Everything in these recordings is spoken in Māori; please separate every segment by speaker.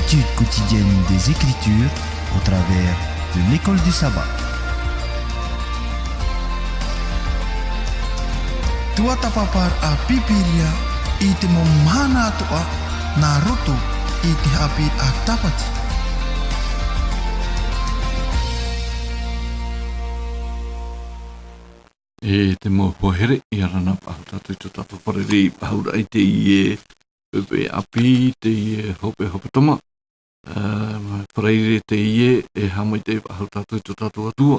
Speaker 1: l'étude quotidienne des Écritures au travers de l'école du sabbat.
Speaker 2: Tua tapapar a Haapiiraa i te momana toa na roto i te Haapiiraa Sabati.
Speaker 3: E te mo pohere i arana pahata tu tatu pareri pahaura i te ie pepe api, te ie hope toma. Pareire te ie e hamai te pahata tu tatu atua.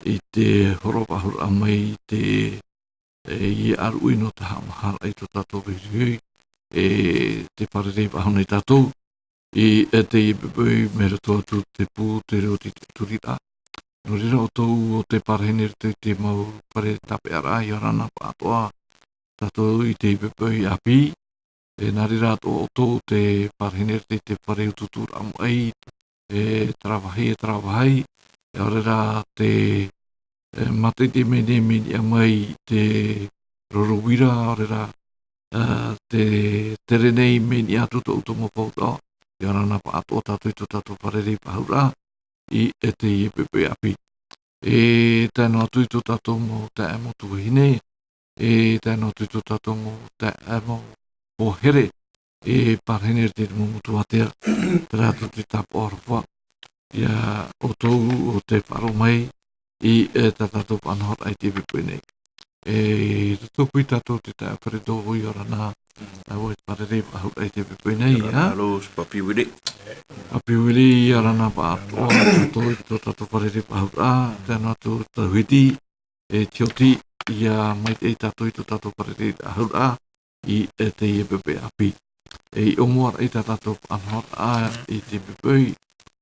Speaker 3: I te horo pahura mai te ie aru ino te hamahara i tu tatu riri. E te pareri pahuna i tatu. I te ie pepe mera tuatu te pū te reo te turira. No rira o tau o te parhenir te mau pare tape ara i arana pātoa tato i te ipepei api. E nā rira o tau te parhenir te pare ututura amu ai, travahai. E o rira te mate te mene amai te rorowira, o rira te terenei meni atu tau tomo pauta. I arana pātoa tato i tato pareri pahura. I te i pepe api. E tēnā atu i tato mo te amo tuhine, e tēnā atu i tato mo te amo pohere, e parhene te mo mutu atea, te rātu te tapo orwha. Ia o tau o te wharo mai, i tato panahot ai te pepe nei. E tuku i tato te te aparedo hui ora nā, o e parere pahut ai te pepe nei, ha?
Speaker 4: Alo, papi wiri.
Speaker 3: Papi wiri i arana pa atoa, tuto tato parere pahut a, tēnā tu tauhiti, e tioti, ia mai te tato i tato parere pahut a, i te i pepe api. E i omuar i tato panahot a, i te pepe,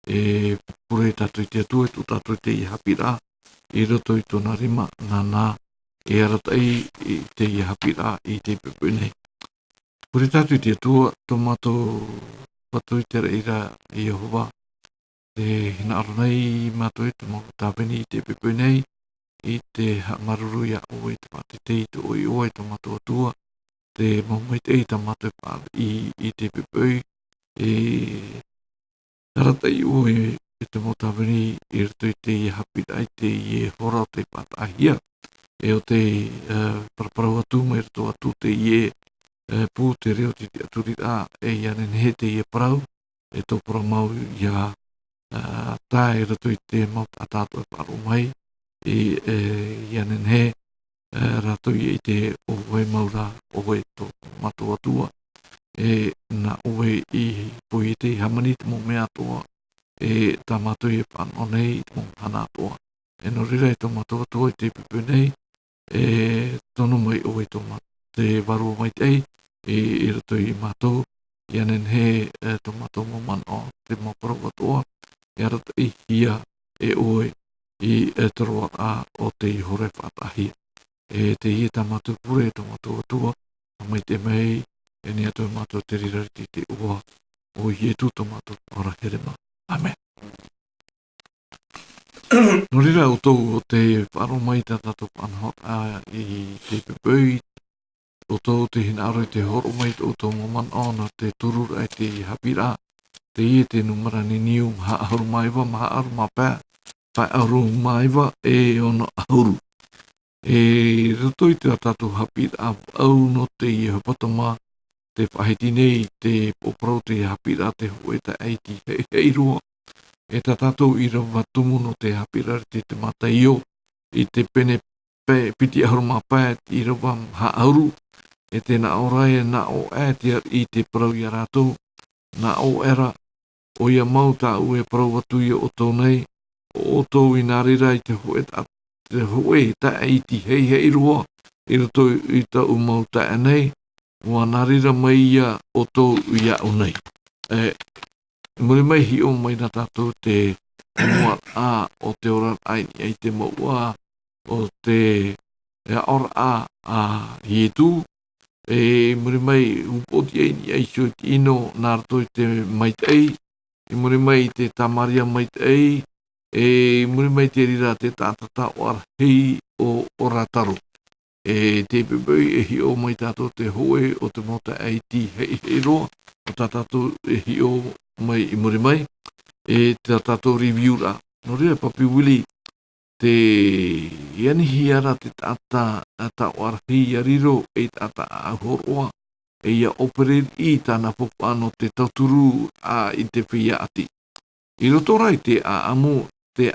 Speaker 3: e pure tato i te atua, tu tato i te i Haapiiraa, i roto i tona rima, nā, e aratai i te i Haapiiraa i te pepe nei. Pure tatu i te atua, tomato patu i te reira i Jehova, te hina aronei mato e te moku tāpeni i te pepe nei, i te maruru ia o e te pati te i te oi oa i tomato atua, te maumait e ta mato e pāri i te pepe, e aratai o e te moku tāpeni i rito i te i Haapiiraa i te i e hora o te patahia, e o te paraparau atu mai rito atu te i e pū te reo te aturira e ianen he te i e parau, e tō paramau ia tae rato i te maut atato e paru mai, e ianen he rato i te oe maura oe tō mato atua, e na oe i pui te hamani te mo mea toa, e ta mato i e pano nei te mo hana toa. E no rira i tō mato atua i te pepe nei, e tono mai oe tō mato te waru mai tei, e rato i matou, ianen he tō matou mo mano te mo parau atoa, e arata i hia e oe i te roa a o te i hore whatahi. E te i ta matou pure tō matou atua, mai te mei, e ni atu matou te rirariti te ua, o i etu tō matou ora herema. Amen. No rira o tau o te wharo mai tato panahot a i te pepei, o tau te hinaro i te horo mai o tau maman ona te turura i te Haapiiraa, te i te numarani niu maha aharu maiwa, maha aru mapea, whai aharu maiwa e ono aharu. E rato i te tato Haapiiraa au no te i hapatama, te whahiti nei, te poprau te Haapiiraa te hoe te eiti heirua. E ta tato i rawa tumu no te Haapiiraa te mataio, i te pene piti aharu mapea, i rawa maha aharu. E te na orai na o ētia i te parau i rātou, na o era, o ia mau tā ue parau atu i o tau nei, o tau i nā rira i te hoe tā eiti hei rua, i rato i ta umau tā nei, wa nā rira mai ia o tau i au nei. Muri mai hi o mai na tātou te mua a o te ora aini ai te maua, o te ora a hietu, e muri mai upoti ai ni ai sio ti ino nā rato i te maitei, e muri mai te tamaria maitei, e muri mai te rira te tātata o arhei o orataro. E te pepei e hi o mai tātou te hoe o te mota ai ti hei roa, o tātou e hi o mai I muri mai, e te tātou review ra. No rea papi wili, te iani hiara te tata warahi ariro e tata ahoroa, e ia operate I tāna popo ano te tauturu I te whia ati. I roto rai te amu, te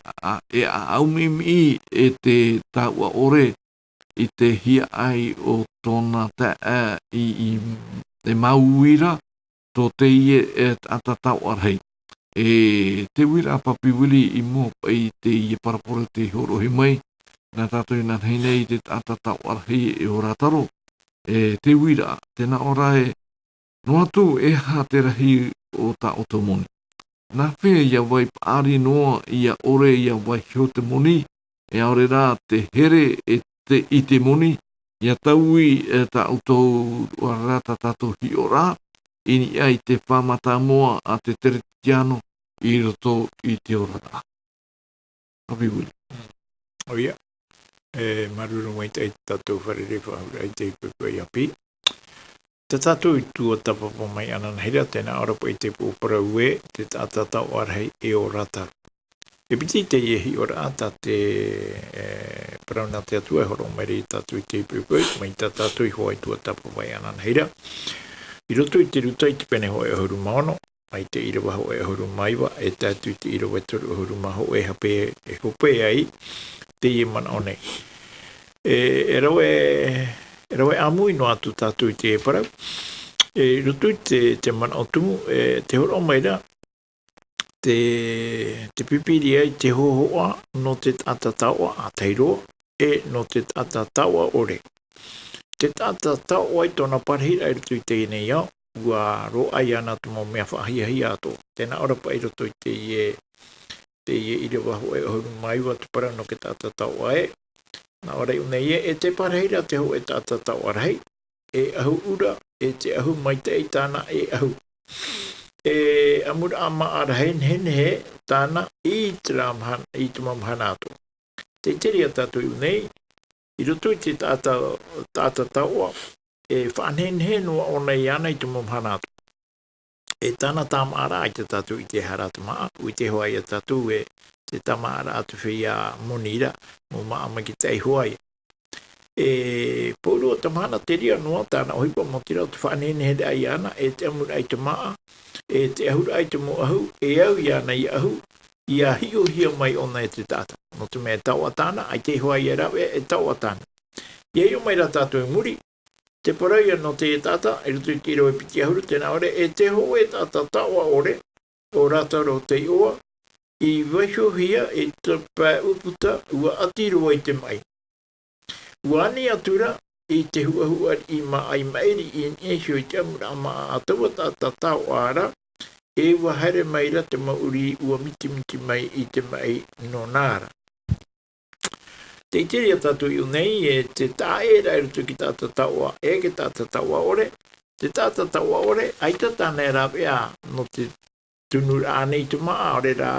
Speaker 3: aumimi e te taua ore, I te hia ai o tōna I mauira, tō te ie e atatau arhei. E te wira papi wili I mua I te ie parapore te horohi mai, nā tātou nā heinei te atatau arhei e o rātaro. E te wira, tēnā ora e, no atu e hā te rahi o tā o tō moni. Nā whea ia wai pāri noa ia ore ia wai hio te moni, e aore rā te here I te moni, ia taui e tā autou rata tātou hi o rā, ini ai te whamata moa a te teretiano I roto I te ora rā. Hapi wili.
Speaker 4: O ia, maruru mai te tātou wharere whahura I te pepe I api. Te tātou I tua tapapa mai ananahira, tēnā ora I te pōpara ue, te tātatau arhei e o rata. E piti te iehi ora ata te parauna te atua e horo mai tātou I te pepe, mai tātou I hoa I tua tapapa mai ananahira. I roto I te ruta I te pene hoa e huru maono, ai te irawa hoa e huru maiwa, e tātou I te irawa toru e huru maho e hape e hope ai, te ie mana o nei. E rawe amui no atu tātou I te e parau. E roto I te mana o tumu, te horo mai ra, te pipiri ai te hohoa no te tatataua a teiroa, e no te tatataua ore. Te tatataua I tōna parhira I roto I te inei au, ua roa I ana tumo mea whahia ato. Tēnā ora pa I roto I te ie irawa hoa e huru maiwa te parau no ke tatataua e. Nā ora I unei e te parhira te ho e tatataua rei, e ahu ura, e te ahu mai te I tāna e ahu. E amura ama arahen hen he tāna I tamamhana ato. Te teria tātou I unei, I roto I te tātataua, e whanhen he noa o nei ana I tamamhana ato. E tāna tāma ara I te tātou I te haratamaa, I te hoa I tātou e te tama ara atu whia monira, mo maama ki te ihoai. E pōrua tamana te ria noa tāna ohipa mo te rau te whanhen he ai ana, e te amura I te maa, e te ahura ai te mo ahu, e au I ana I ahu, I a hio hia mai ona e te tata. No te mea taua tāna, ai te hoa I rawe e taua tāna. I eo mai ra tātou I muri, te paraia no te e tata, e rutu I te iro e piti ahuru, tēnā ore, e te ho e tata taua ore, o rātaro te oa, I waihio hia e te pā uputa, ua atiroa I te mai. Ua ani atura, I te huahua I ai maeri I esio I te amura ama ataua tata taua ara, e wahare mai ra te mauri ua miti mai I te mai no nāra. Te iteria tātou I unei e te tāera e rutu ki tātou taua e ke tātou taua ore. Te tātou taua ore, aita tāna e rāpea no te tunura anei tu maa ore rā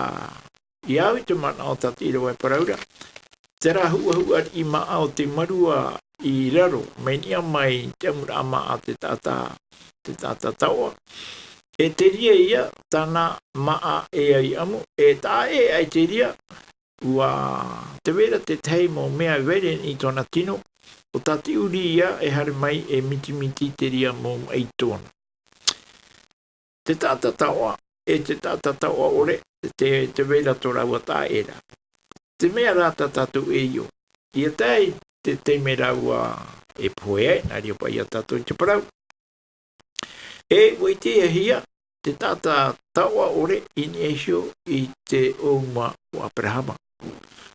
Speaker 4: I au I te mana o tātou I rawa e paraura. Te rā hua I maa o te marua I raro, menia mai te amura ama a te tātou taua. E te ria ia, tāna maa e ai amu, e tā e ai te ria, ua te wera te tei mo mea were I tōna tino, o tāti uri ia e hare mai e miti te ria mo ai tōna. Te tātataua, e te tātataua ore, te wera tō raua tā era. Te mea rāta tātou e io, ia tai te me raua e poe, nā ria pa ia tātou te parau. E wai te hia, te tata taua ore in esio I te ouma o Abrahama.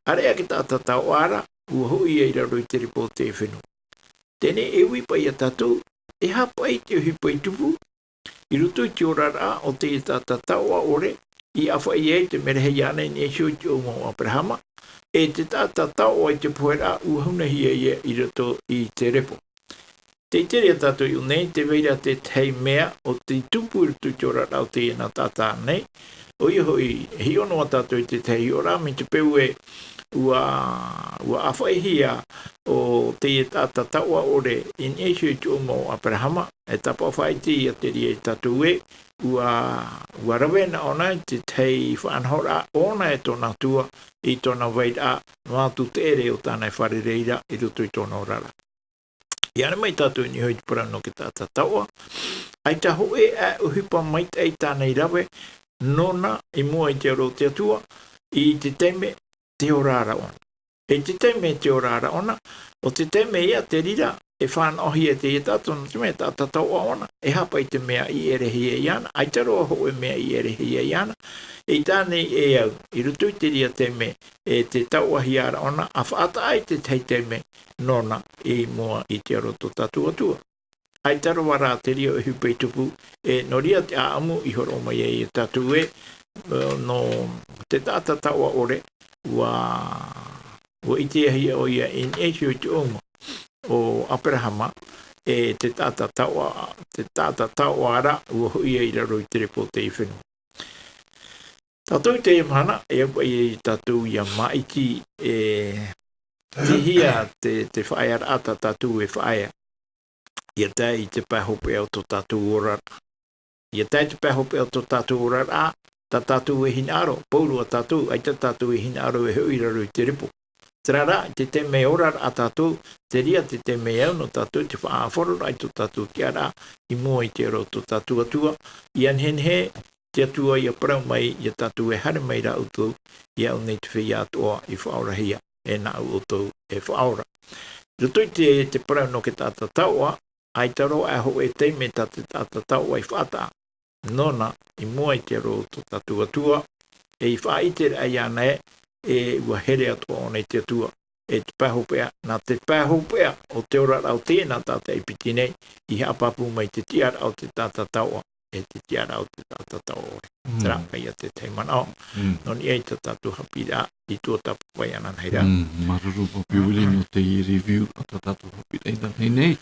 Speaker 4: Area ki tata taua ara, ua hui e raro I te ripo te whenu. Tene e ui pa ia tātou, e hapa I te uhipa I tupu, I rutu I te orara o te tata taua ore, I awha I e te merehei ana in esio I te ouma o Abrahama, e te tata taua I te poera ua huna hia ia I rutu I te repo. Te iteria tātou I unei, te veira te tei mea o te tupu I tu te ora rau te ena tātā nei. Oi hoi, hi ono a tātou I te tei ora, mi te peu e ua awhaihia o te tata taua ore in esu tu mo Abrahama e tapa whaiti a te rie tatu e ua rawena ona te tei whanhora ona e tona tua i tona waira noa tu te ere o tānei wharereira i rutu i tona orara. Iana mai tatu ni hoi pura no ke tata taua ai ta hoe a uhipa mai tei tānei rawe nona i mua i te aro te atua i te teme te orara ona. E te teme te orara ona, o te teme ia te rira, e whanohi e te i tātona te mea tata taua ona, e hapa i te mea i erehi e iana, ai taroa ho e mea i erehi e iana, e tānei e au, i rutu i te ria teme, e te taua hiara ona, a whaata ai te tei teme nona i mua i te aroto tatua tua. Ai taroa rā te ria e hupei tupu, e no ria te aamu i horo mai e tatu e, no te tata taua ore, ua ite ahi o ia in esu i te ongo o Abrahama e te tata taua ara ua hui e raro i te repo te i whenua. Tatou te mana e au i tatou ia maiti e te hia te whaear ata tatou e whaea. Ia tai i te pahope au to tatou orar. Ia tai te pahope au to tatou orar a ta tatou e hinaro, pauru a tatou, ai ta tatou e hinaro e hui raro i te repo. Trara, te te me orar a tatou, te ria te te me au no tatou, te whaaforo ai to tatou ki ara, i mua i te ro to tatou atua, i anhenhe, te atua i a parau mai, i a tatou e hare mai ra utou, i au nei te whia atoa i whaora hia, e na utou e whaora. Rutoi te parau no ke tata taua, ai taro e ho e te me tata taua i whata, nona i mua i te ro to tatou atua, e i whaite ai ana e ua here atoa o nei te atua e te pahopea, nā te pahopea o te ora au tēnā tata i piti nei i hapapu mai te tiara au te tata taua e te tiara au te tata taua ore. Traka ia te teimanao, noni ei te tatu Haapiiraa i tua tapu pai ana nei rā.
Speaker 3: Maruru papiwili no te i review o te tatu Haapiiraa i nei nei.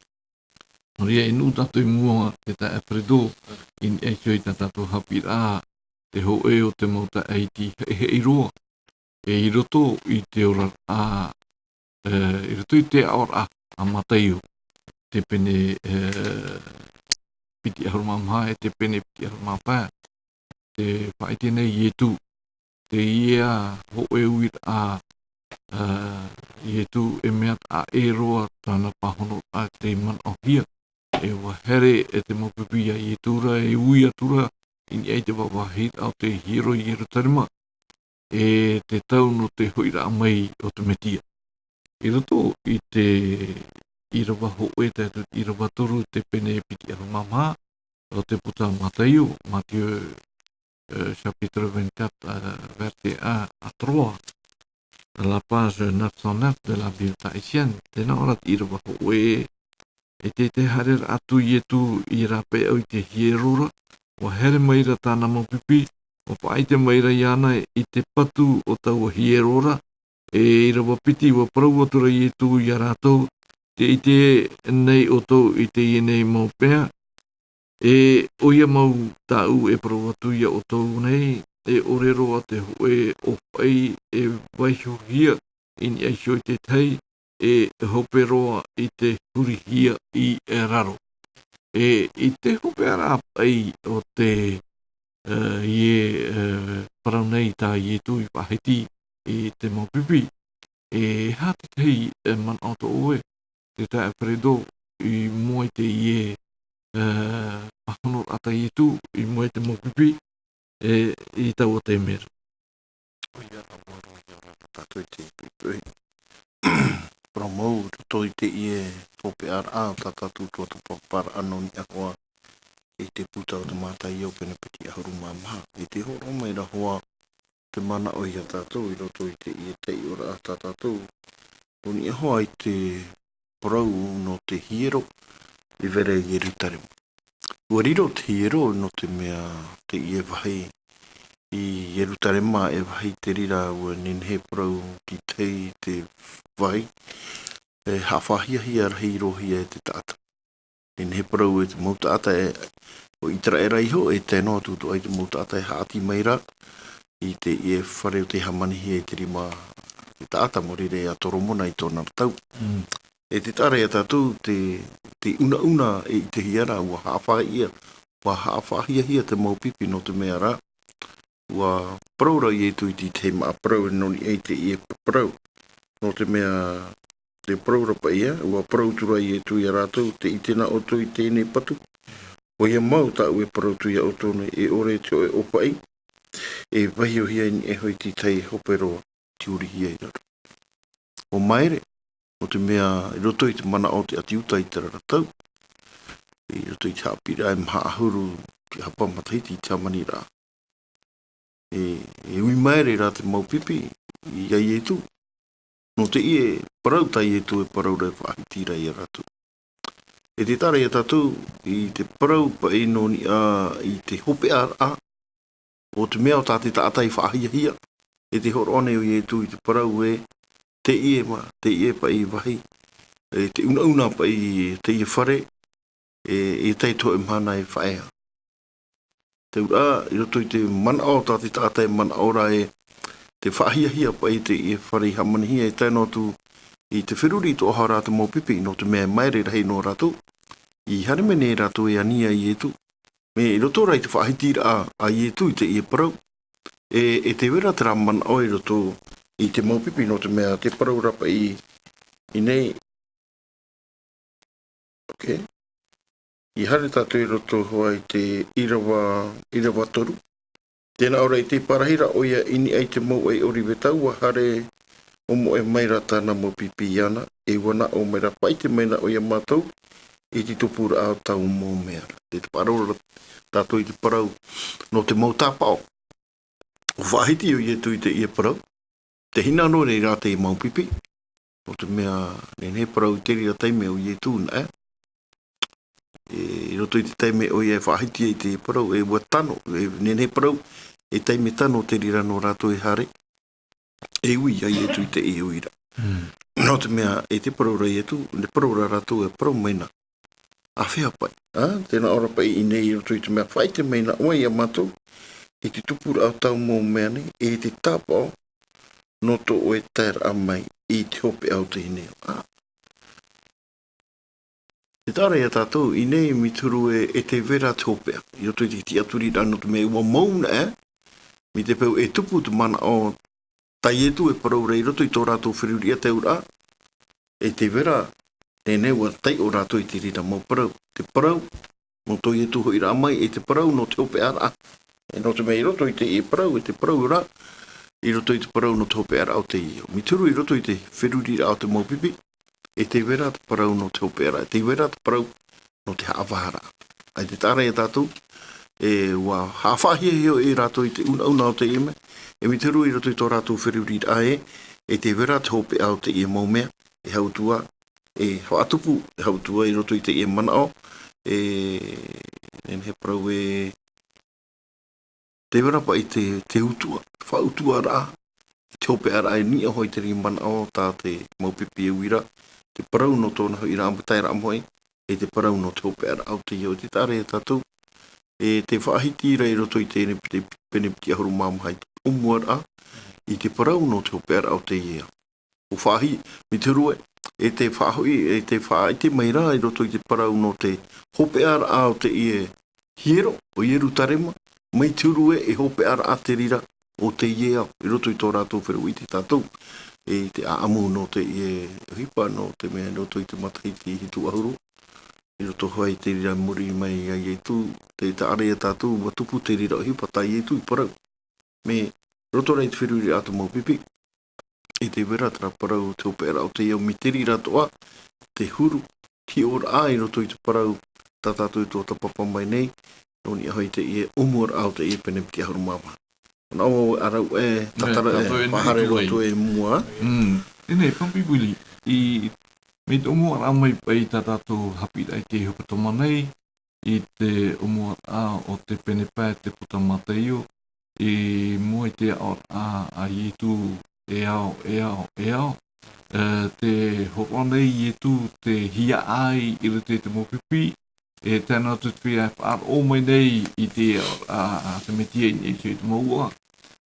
Speaker 3: Nori e nu tatu i mua te ta epredo in echo i te tatu Haapiiraa te ho e o te mauta eiti he i roa. E i roto i te ora i roto i te ora a mataio te pene piti ahurumamha e te pene piti ahurumampa te whaite nei i etu te ia ho e uir i etu e mea a e roa tana pahono a te man o hia e wahere e te mopipia i etura e ui atura in ei te wawahit au te hiro i erutarima e te tau no te hoira mai o te Média. I roto i te irawa ho e te irawa toru te pene piti ahurumamha o te puta Mataio, Matthieu chapitre 24, verset 1 à 3, à la page 909 de la Bible Tahitienne, tēnā ora te irawa ho e te harer atu i etu i rape au i te hierora, wa here maira tāna maupipi, o pai te maira i ana i te patu o tau hierora, e i rawa piti wa parau atura i etu i a rātou, te i te nei o tau i te i nei mau pēr, e oia mau tau e parau atu i a o tau nei, e orero a te hoe o pai e waiho hia in i aisho i te tei, e hoperoa i te hurihia i e raro. E i te hopera pai o te parau nei tā i tu i pahiti i te maupipi. E hati tei man auto oe, te tā e predo i mua te i pahono ata i tu, i mua te maupipi, i tau o te mera.
Speaker 5: Oia na moro i ora tātou te pipui. Promou, toi te i tope ara tātou tua para anoni ahoa i te puta o te mātai au pene piti ahurumamha. I te horo mai ra hoa te mana o ia tātou, i roto i te i tei ora a tātou. Toni ahoa i te parau no te hiero, i vere i erutaremu. Ua riro te hiero no te mea te i vahi. I erutarema e vahi te rira ua ninhe parau ki tei te vahi. E hawhahia hia rahi rohi e te tata. Ninhe parau e te mauta ata e o itara e raiho e tēnā tūtu ai te mauta ata e haati mai ra. I te i e whare o te hamanihi e te rima te taata morire a toromona i tōna tau. E te tare a tātou te una e i te hiara ua haawhahia, ua haawhahia te maupipi no te mea rā. Ua praura i e tu i te thème a prau e noni e te i e prau. No te mea te praura pa ia, ua prau tura i e tu i a rātou, te i tēnā o tu i tēnei patu. O ia mau tā ue prau tu i a o tōne e ore te o e opa i. E wahi o hia ni e hoi ti tei hoperoa ti uri hia i raro. O maere, o te mea, i roto i te mana o te atiuta i te raratau. I roto i te Haapiiraa e maha ahuru ki hapa matahiti i te amani rā. E ui maere rā te maupipi i ai e tu. No te i e parau tai e tu e parau rei whahitira i a ratu. E te tare a tatu i te parau pa e noni i te hope a o te mea o tāte tātai whahia. E te horone o i e tu i te parau e te i e pa i wahi. E te una pa i te i e whare e tei to e mana e whaeha. Te ura, i roto i te mana o tāte tātai mana ora e te whahia pa i te i e whare i hamanihia e tēnā tu i te whiruri to aha rātu maupipi no te mea maere rahi no rātu. I haremene rātu e ania i e tu. Me i roto rai te whahitira a i e tu i te i e parau. E te wera te rā mana o i roto i te maupipi no te mea te parau rapa i nei. Okay. I hare tātou i roto hoa i te irawa toru. Tēnā ora i te parahira o ia ini ai te mau ai ori wetau a hare o mo e maira tāna mo pipi iana e wana o maira pai te maina o ia mātou i te tupura au tau mō mea. Te parau tātou i te parau no te mau tāpao. O whahiti o ia tu i te ia parau. Te hina no rei rā te i mau pipi. O te mea ne parau i teri a teime o ia tūna I roto i te teime o ia whahiti i te parau e ua tano. Ne parau e teime tano te rira no rātou e hare. E ui ai e tu i te i uira. No te mea e te parau rai e tu, ne parau ra rātou e parau maina. A whea pai. Tēnā ora pai i nei i roto i te mea whai te maina oa i a mātou. E te tupura au tau mō mea nei, e te tāpao no to o e tēra a mai i te hope au te hineo. Te tāre a tātou, i nei mi turu e te vera te hopea. I roto i te aturi rano te mea ua mauna mi te peu e tupu te mana o tai e tu e parau rei roto i tō rātou whiruria te ura. E te vera, tēnei ua tai o rātou i te rira mau parau. Te parau, no tō i e tu hoi rā mai, e te parau no te hopea rā. E no te mea i roto i te e parau, e te parau rā. I roto i te parau no te hopea rā o te io. Mi turu i roto i te whiruria o te maupipi. E te vera te parau no te hopera, e te vera te parau no te haawahara. Ai te tāre e tātou, e ua hawhahia heo e rātou i te una o te ime, e mi te rui rato i tō rātou whiriuri ae, e te vera te hope au te ia maumea, e hautua, e hauatupu, e hautua i roto i te ia manao, he parau te vera pa i te utua, whautua rā, te hope ara e nia hoi te ri manao, tā te maupipi e uira, te parau no tōna hoi rā ambutai rā moe, e te parau no te hope ara au te iau. Te tāre e tātou, e te whaahiti rei roto i tēne pene piti ahuru māmahai umua rā, i te parau no te hope ara au te iau. O whaahi, mi te rue, e te whaahoi, e te whaahite mai rā, i roto i te parau no te hope ara au te ie hiero, o ieru tarema, mai te rue e hope ara a te rira, o te iau, i roto i tō rātou whiru i te tātou. E te aamu no te ie hipa no te mea roto i te matahiti hitu ahuru. I roto hoi te rira muri mai ai e tu, te are e tātou, watupu te rira hipa tai e tu i parau. Me roto rei te whiruri atu maupipi. E te vera tera parau te opera o te iau miteri ratoa, te huru, ti ora a i roto i te parau, tā tātou i tō tapapa mai nei, noni ahoi te ie umur au te ie pene piti ahuru mama. Nau arau tatara pahare roto e mua.
Speaker 3: Tēnei, pampi wili. Me te umua a mai pai tā tātou Haapiiraa i te hukatoma nei, i te umua a o te penepā te puta mateo, i mua i te ao a i tu e ao. Te hokonei i tu te hia ai i rute te mopipi, e tēnā tu whia whaar o mai nei i te a te metia i te maua.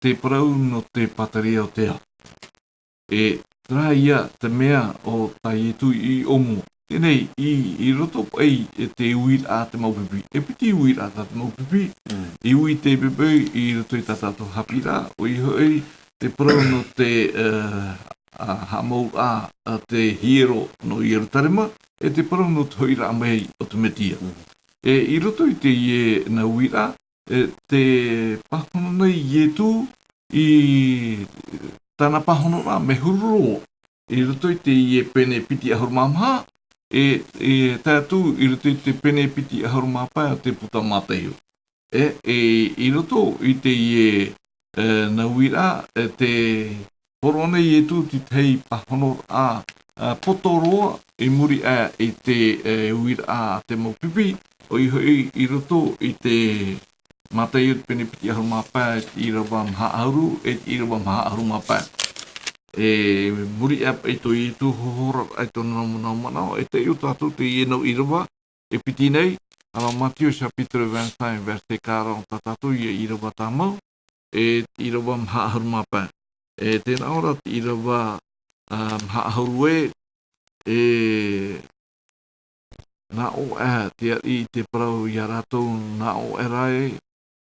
Speaker 3: Te parau no te pataria o te ao. Tra ia te mea o tai tu I omu. Tenei, I roto ei te uir a te maupipi. Piti uir a te maupipi. I ui te pepe I roto I tatato Haapiiraa. O I hoi te prono te hamau a te hiero no Ierutarema. Te prono te hoira a mei o te Média. I roto I te ie na uira. Te pahono nei ie tu I tana pahono a me hururo. I roto I te ie pene piti ahuru mamha. Tātou I roto I te pene piti ahuru mapa o te puta māteo. I roto I te ie na uira te porone I tu ti tei pahono a potoroa I muri a I te uira a te maupipi. O I hoi I roto I te māteo te pene piti ahuru mapa I rawa mha ahuru I rawa mha ahuru mapa. Muri ap to I tu hohora ai to no manao te I tātou te I no I rawa piti nei ala Matthieu chapitre 25 verset 40 tātou I rawa tāmau I rawa mha ahuru mapa. Tēnā ora I rawa mha ahuru na o te I te parau I ratou na o rai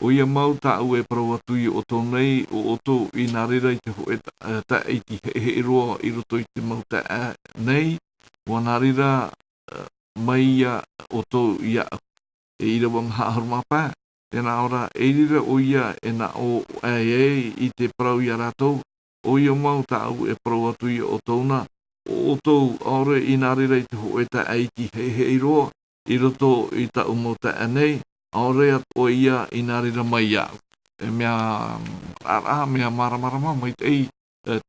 Speaker 3: o ia mau tāu parau atu I o tō nei o oto I nā rera I te hoe ta I ti he roa I roto I te mau ta nei o nā rera mai ia o tō ia I rawa mha ahuru mapa. Tēnā ora rira o ia na o I te parau I ratou o ia mau tāu parau atu I o tōna o tō aore I nā rera I te hoe ta I ti he roa I roto I ta umau ta nei aore o ia I nā rira mai ia. Mea mea maramarama mai te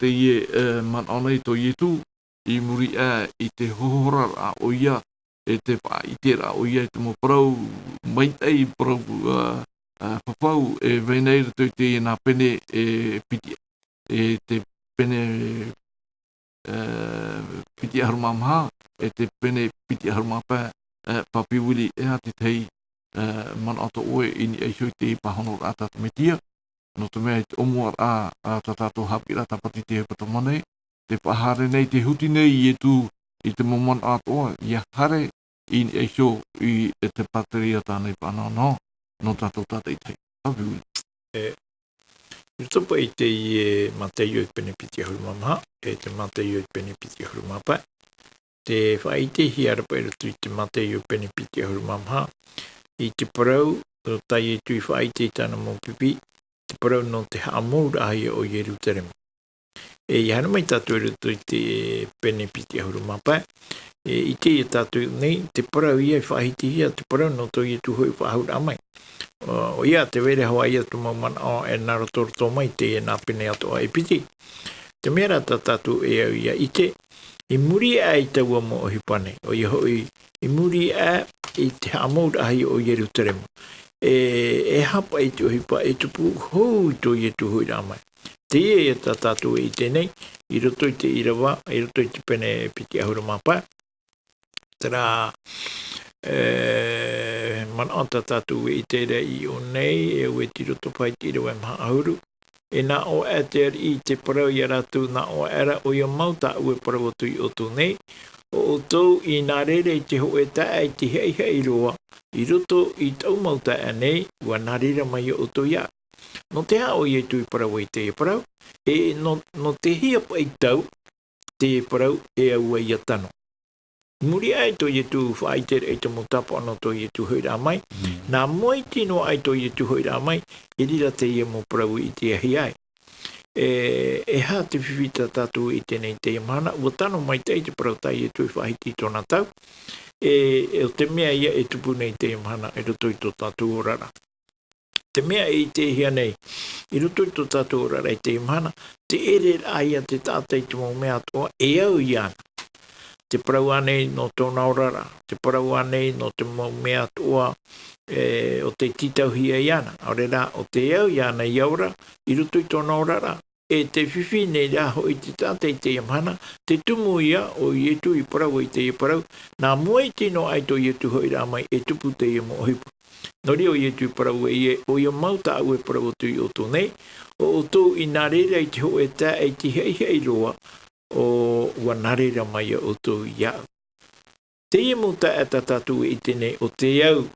Speaker 3: ie man anei to ie tu I muri I te hohora o ia te wha I te ra o ia I te mo parau mai tei parau papau venei rato I te nā pene piti te pene piti ahuru mamha te pene piti ahuru mapa papi wili te tei man ato oe ini e hoi te pahono a tata Média. No te mea te omuar a tatato Haapiiraa tapati te hepato mane. Te pahare nei te huti nei tu I te moman atoa. Ia hare ini e hoi I te pateria tānei panano. No tato tata I tei. Papi wili.
Speaker 4: I topa I te Mateo I pene piti ahuru mamha. Te Mateo I pene piti ahuru mapa. Te whaite hiarapa I te Mateo I pene piti ahuru mamha. I te parau, tai e tui whaite I tāna maupipi, te parau no te haamura ai o Ierutarema. I hana mai tātou ruto I te pene piti ahuru mapa. I te tātou nei, te parau ia I whahiti hia, te parau no tō I tu hoi whahura amai. O ia te were hawa ia tu maumana o naro tō mai te nā pene ato o piti. Te mera tātou au ia I te, I muri a I taua mo o hipane. O ia hoi, I muri a I te haamura ai o Ierutarema. Hapa I te ohipa e tupu hou I tō I tu hoi rāmai. Te ia tātou I tēnei, I roto I te irawa, I roto I te pene piti ahuru mapa. Tera man anta tātou I tēra I o nei, e ue ti roto pai ti irawa maha ahuru. Nā o te I te parau I rātou, nā o era o ia mauta ue parau atu I o tō nei. O tō I nā rere I te hoe tae I te hei roa, I roto I tau mauta anei, ua nā rere mai o tō ia. No te hao I tui parau I te parau, no te hia pa I tau, te parau aua I atano. Muri ai tō I tu whaiter I te motapa no tō I tu hoira mai, nā moi tino ai tō I tu hoira mai, rira te ia mo parau I te ahi ai. Ha te whiwhita tātou I tēnei te mana, ua tano mai te parau tai e tui whahiti tōna tau, o te mea ia e tupu nei te mana e roto I tō tātou orara. Te mea I te hia nei, I roto I tō tātou orara I te mana, te ere aia te tātai te mō mea toa e au I ana. Te parau anei no tōna orara, te parau anei no te mō mea toa o te titau hia I ana. Aurera, o te au I ana I aura, I roto I tōna orara. Te whiwhi nei raho I te tātai te amhana, te tumu ia o I etu I parau I te I parau, nā mua I tino ai tō I etu hoi rā mai e tupu te I mo hipu. Nori o I etu I parau o I mauta au e parau tu I o tō nei, o tō I nā rera I te ho e tā e te hei roa, o wanarira mai o tō iau. Te ia muta e tatatu I tēnei o te iau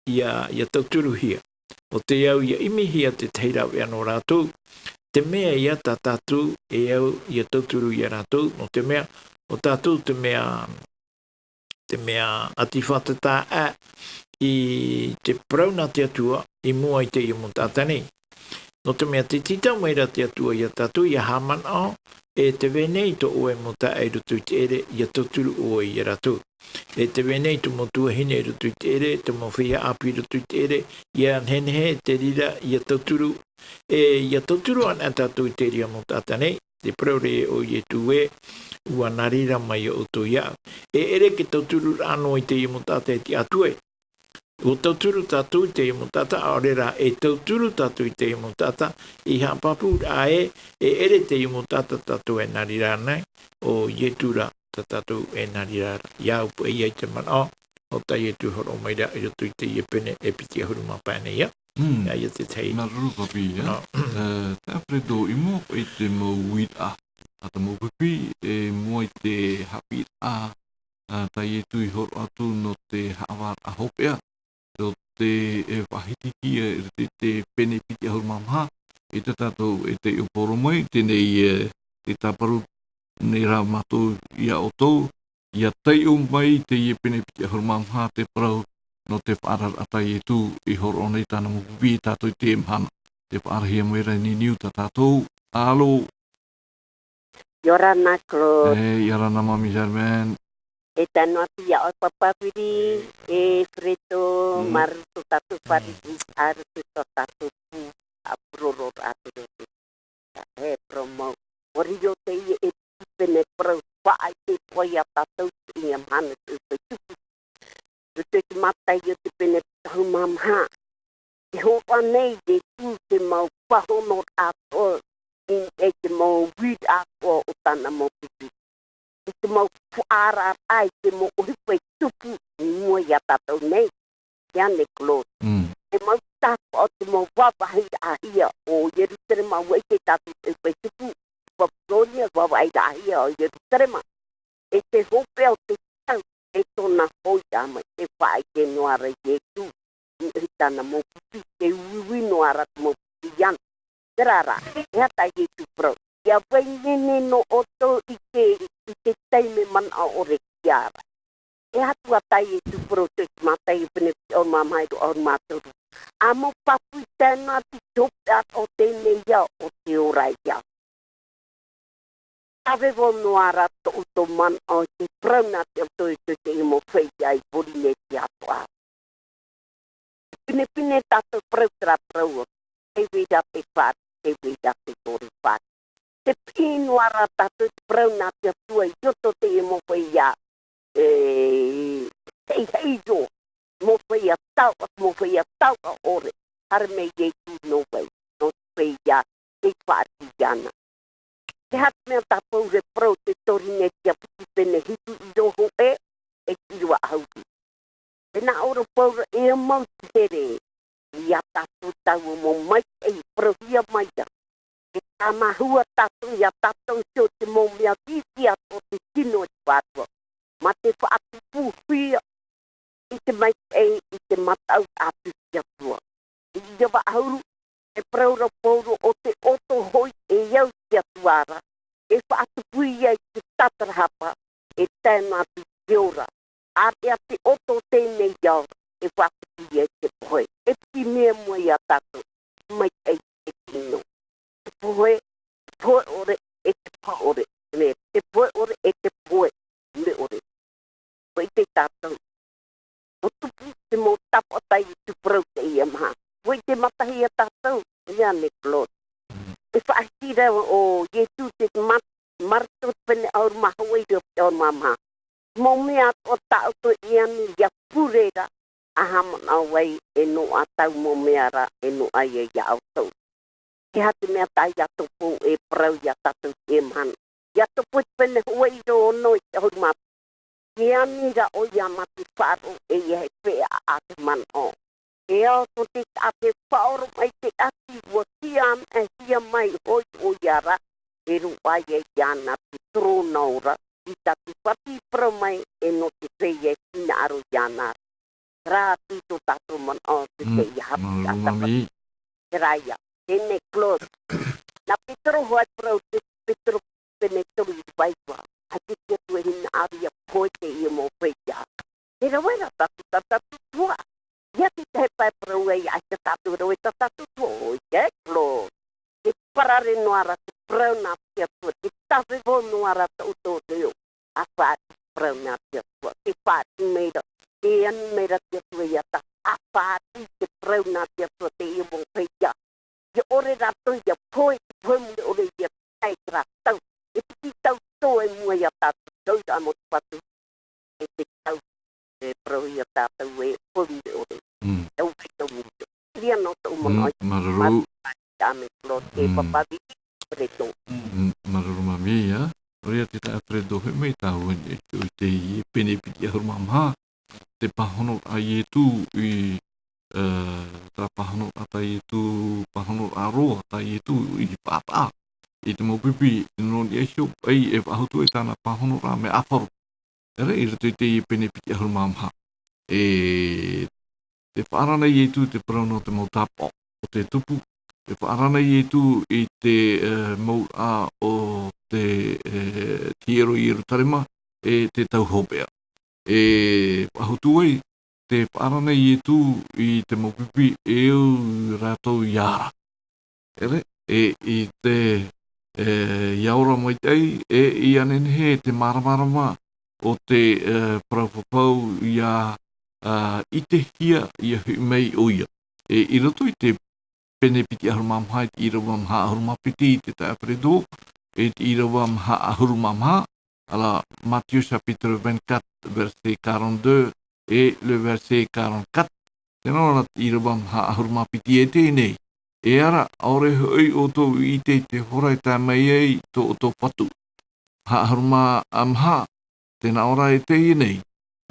Speaker 4: ia tauturu hia. O te iau ia imihia te teirau e anō rātou. Te mea ia tatatu e au ia tauturu ia rātou. No te mea o tātou te mea atiwhatata I te prauna te atua I mua I te ia mutatane. No te mea te titau meira te atua ia tātou ia haman au e te venei to oe muta e rutu te ere ia tauturu oe ia rātou. E te venei to motua hine rutu te ere, te mowhia api rutu te ere, ia anhenehe te rira ia tauturu. E ia tauturu an tātou te ria mutatane, te praure o ie tuwe, ua narira mai o to ia. E ere ke tauturu ano I te ia mutate te atue. O tauturu tātou te mutata, aorera e tauturu tātou te mutata, I hapapu ae, e ere te mutata tātou e narira nei, o ietura tātou e narira iau pu e iei te mana, o tai e tu horo maira I roto I te iepene e piti ahuru mapane ia. Ia ia te tei.
Speaker 3: Nā ruru papi, ia. Te apredo I mo I te mo wira, a te mo pipi, e mo I te Haapiiraa, tai e tu I horo atu no te hawar a hopea, o te wahitiki e te pene piti ahuru mamha, e te tātou e te uporo mai, tēnei te taparu nei rā mātou ia o tau, ia tei o mai te ie pene piti ahuru mamha te parau no te whaarar atai e tu I horo nei tāna mukupi tātou I te mhana. Te whaarahia mwera ni niu tā tātou. Alo.
Speaker 6: Yorana Claude.
Speaker 3: Yorana mami Germain.
Speaker 6: E tano atu ia o papapiri, e freto, maruto tatu parisi, aruto tatu pu, aproro atu rete. E promo. Orio te ia e pene pro, whaai te poia tatu, ia mana te tupu. Te mata ia te pene tahu mamha. Te hopa nei de tu te mau pahono ato, e te mau wid ato o tana mau pipi. Te mau puara ai te mau uripe tupu mua ia tātou nei. Ia ne Claude. Te mau tātou o te mau wawahi ahia o Yerusalema wei te tātou uripe tupu. Babilonia wawahi ahia o Yerusalema. E te hope o te tau e tōna hoi ama te whae te noara Yesu. I tāna mau pipi te uiwi noara te mau pipi iana. Te rara, e hata Yesu pro. Ia wainene no oto I te teime mana ore kiara. E hatu atai e tu prote matai pene o mamai do or maturu. Amo papu tēnā ti tope o tēne ia o te ora ia. Tawe wo noara to uto man o te prauna te o toi te imo whea I borine ti atua. Pine tato prautra prau te weda te whāt, te weda te tori whāt. Te pinoara tātou te prauna te atua I oto te e mo whaia te heido mo whaia tau a ore hare me ye tu no wei no whaia te whaati iana. Te hat mea tāpou re prau te torine te aputi pene hitu I roho e kirua hauti. Te nā oro paura e a mau te here I a tātou tau mo mai e prohia mai a. Ka mahua tātou ia tātou sio te mō mea vivia o te tino I wātua. Ma te whaatu pūwhia I te mai e I te matau atu kia tua. I iawa auru e praura pauro o te oto hoi e iau kia tuara. E whaatu puia I te tatarahapa e tēnā tu kiora. Ate a te oto tēnei iau e whaatu puia I te pohe. E pi mea mua ia tātou mai e te tino. Poe ore e te paore, te poe ore e te poe, me ore. Poe te tātou. O tupu te mō tapatai I tu prau te ia maha. Poe te matahi a tātou, ia ne Claude. E whaahira o Yesu te marto pene aur maha weiro te aur mamaha. Mō mea o tātou ia ni ia purera, ahamana wai e no a tau mō mea ra e no ai e ia au tau. Te hati mea tai ato po e prau ia tātou e man. Ia to put pene hueiro o noi te hoi mapa. Ke anira o ia mati wharo e ia he pēa a te man o. E ao to te ate whaoro mai te ati ua tiam e hia mai hoi o iara. e rua e iana pitro naura, i tatu pati promai e no te rei e pinaro iana. Rapi to tatu man o te te ihapi
Speaker 3: Mami.
Speaker 6: raya, tene close. Na pitro hoai pro te pitro penetro i waiwa. Ati te tu e hina aria poe te i mo peia. E rawera tatu tua. Ia te te pai pro e ai te tatu roi tatu tua o i close. Te parare noara te prau na pia tua. Te tawe vo noara te uto reo. A whaati prau na pia tua. Te whaati meira. Te anu meira te tua ia ta. A whaati te prau na pia tua te i mo peia. Ia ore rato ia poe te poe mune ore ia tai ratau. E te tau tō e mua ia tātou. Tau tā mo te patu. E te tau e prau ia tātou e poe mune ore. Tau kai tau mune. Ria no tau monoi.
Speaker 3: Maruru.
Speaker 6: Tame klo te papavi. Preto.
Speaker 3: Maruru mami ya. Ria te ta predo he mei tau e te i pene piti ahur mamha. Te pahono ai e tu i ta pahono ata i tu pahono aro ata i tu i pata. I te mo pipi no ni esho ai e ahutu e tana pahono ra me afaru. Ere i rato i te i pene piti ahur mamha. E te whaarana i tu te parauno te mautapo o te tupu. Te whaarana i tu i te mau a o te tiero i rutarema e te tauhopea. E ahutu ai te whaarana i tu i te maupipi e u ratou iara. Ere i te iaura mai tei e i anenehe te maramarama o te paraupapau ia i te hia i a hui mei oia. I roto i te pene piti ahuru mamha, i rawa mha ahuru mapiti, te tae paredo, i rawa mha ahuru mamha, ala Matthieu chapitre 24, verset 42, et le verset 44, tēnā ora i rawa mha ahuru mapiti e tēnei. E ara, aore hoi o tō i te horai tā mai ei tō o tō patu. Ha ahuru mamha, tēnā ora e te nei.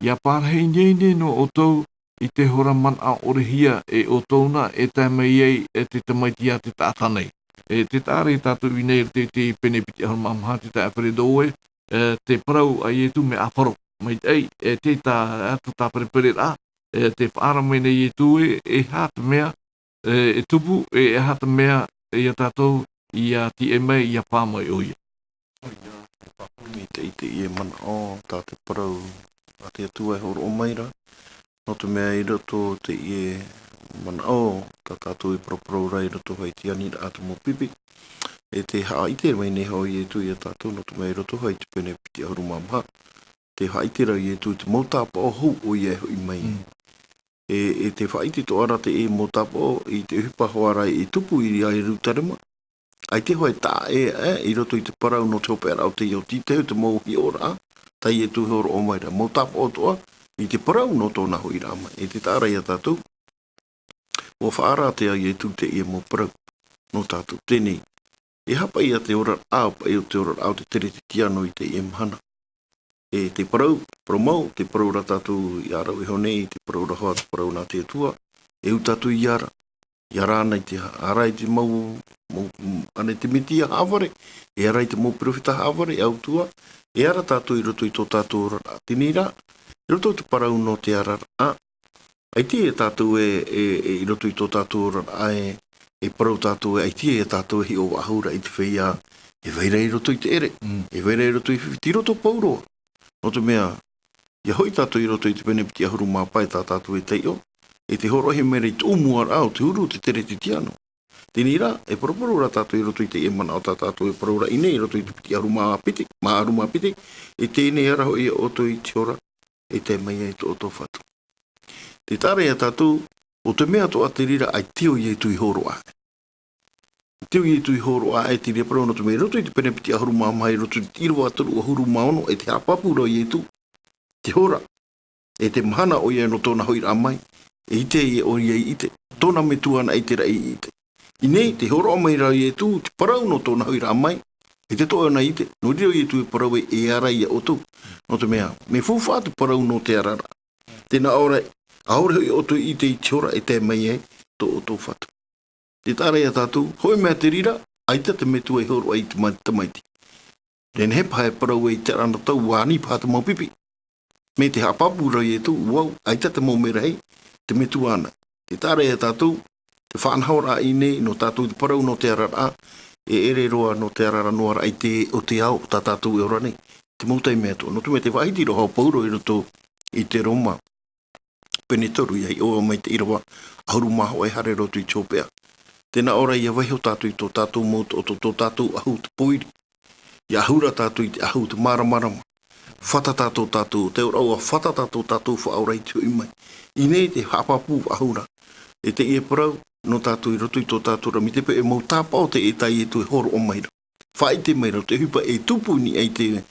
Speaker 3: Ia pārhei nei no o tō i te hora man a orehia e o tōna e tā mai ei e te tamaitia te tātanei. E te tāre tātou i nei te pene piti ahuru mamha te tā paredoe, te parau ai e tu me aparo. Mai ei, e te tā atu tā parepere rā, te whaara mai nei e tu e hata mea, e tupu e hata mea e a tātou i a ti e mai i a pāmai oia.
Speaker 5: Oia, te whakumi te ite i e mana o tā te parau a te atua e horo o maira. No te mea i roto te i e mana o tā tātou i proprau rai roto hai te ani a te mo pipi. E te haite mai ne hoi e tu i a tātou no te mea i roto hai te pene piti ahuru mamha. Te haite rai e tu te mautapa o hou o i e hoi mai. E te whaiti to ara te e mautapa o i te hupa hoarai e tupu i ai rutarema. Ai te hoi tā i roto i te parau no te opera o te iau titeu te mau hi ora. Tai e tu horo o maira. Mautapa o toa. I te parau no tōna hoi rama, e te tāra ia tātou. O whaara te ai e tu te ia mō parau, no tātou tēnei. E hapa ia te ora au, e o te ora au te tere te tiano i te ia mhana. E te parau, promau, te parau ra tātou i arau e honei, te parau ra hoa, te parau nā te atua, e u tātou i ara. I ara ana i te ara i te mau, ane te mitia haware, e ara i te mau profita haware, au tua, e ara tātou i roto i tō tātou ora tinira, i roto te parau no te arara. Ai te e tātou i roto i tō tātou ora e parau tātou ai te e tātou hi o ahura i te whia e veira i roto i te ere. E veira i roto i whiwhiti roto pauroa. No te mea, ia hoi tātou i roto i te pene piti ahuru māpai tā tātou e teio. E te horohi mera i te umua au, te huru, te tere te tiano. Tēnei rā, e paraparu rā tātou i roto i te e mana o tā tātou e pararu rā i nei roto i te piti ahuru māpiti. E tēnei ara hoi o to i te ora. E te mai e to o tō whatu. Te tāre a tātou, o te mea to a te rira ai teo i e tui horo a. Teo i e tui horo a e te rea parau no te mea roto i te pene piti ahuru māmai, roto i te iro aturu a huru maono, e te hapapura i e tu. Te hora. E te mahana o i e no tōna hoi rā mai. E ite i e ori e ite. Tōna me tuana e te rai i ite. I nei, te horo o mai rā i e tu, te parau no tōna hoi rā mai. E te toa na ite, no reo i tu e parau e ara i a otu. No te mea, me fuwha te parau no te arara. Tēnā aore hoi otu i te itiora e te mai e, tō o tō whatu. Te tāre a tātou, hoi mea te rira, Aita te metu e horo ai te maiti. Ren he pae parau e te rana tau wāni pāta mau pipi. Me te hapapu rau e tu, wau, aita te mau mera hei, te metu ana. Te tāre e tātou, te whaanhaura i nei, no tātou te parau no te arara, e ere roa no te arara noara ai te o te ao, tā tātou e ora nei. Te mautai mea tō. No tu me te wahiti roha o pauro i roto i te Roma. Pene toru iai o mai te irawa ahuru maho e hare roto i tōpea. Tēnā ora ia wahi o tātou i tō tātou mauta o tō tātou ahu te poiri. Ia ahura tātou i te ahu te maramarama. Whata tātou, te ora ua whata tātou whaaurai tio i mai. I nei te hapapu ahura. E te ia parau, no tātou i roto i tō tātou rami te pe e mau tāpao te e tai e tu e horo o maira. Whai te maira, te hupa e tupu ni ai te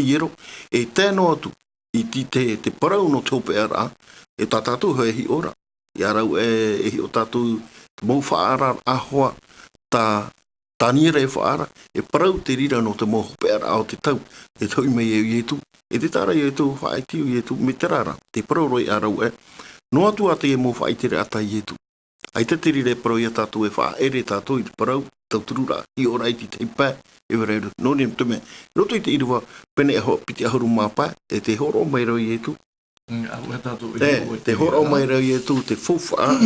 Speaker 5: iero, e tēno atu i te parau no tōpe ara, e tā tātou hoi hi ora. I arau e hi o tātou te mau whaara ahoa, tā nira e whaara, e parau te rira no te mau hope ara ao te tau, e tau mei e ietu, e te tāra ietu, whaetiu ietu, me te rara, te parau roi arau e, no atu ate e mau whaetere ata ietu. Ai te rira e parau ia tātou e wha ere tātou i te parau, tau turura, hi ora i te pā, e wera no ni tume. Roto i te iriwa, pene e ho piti ahuru māpā, e te horo mai rau ietu. Te horo mai rau ietu, te fofa,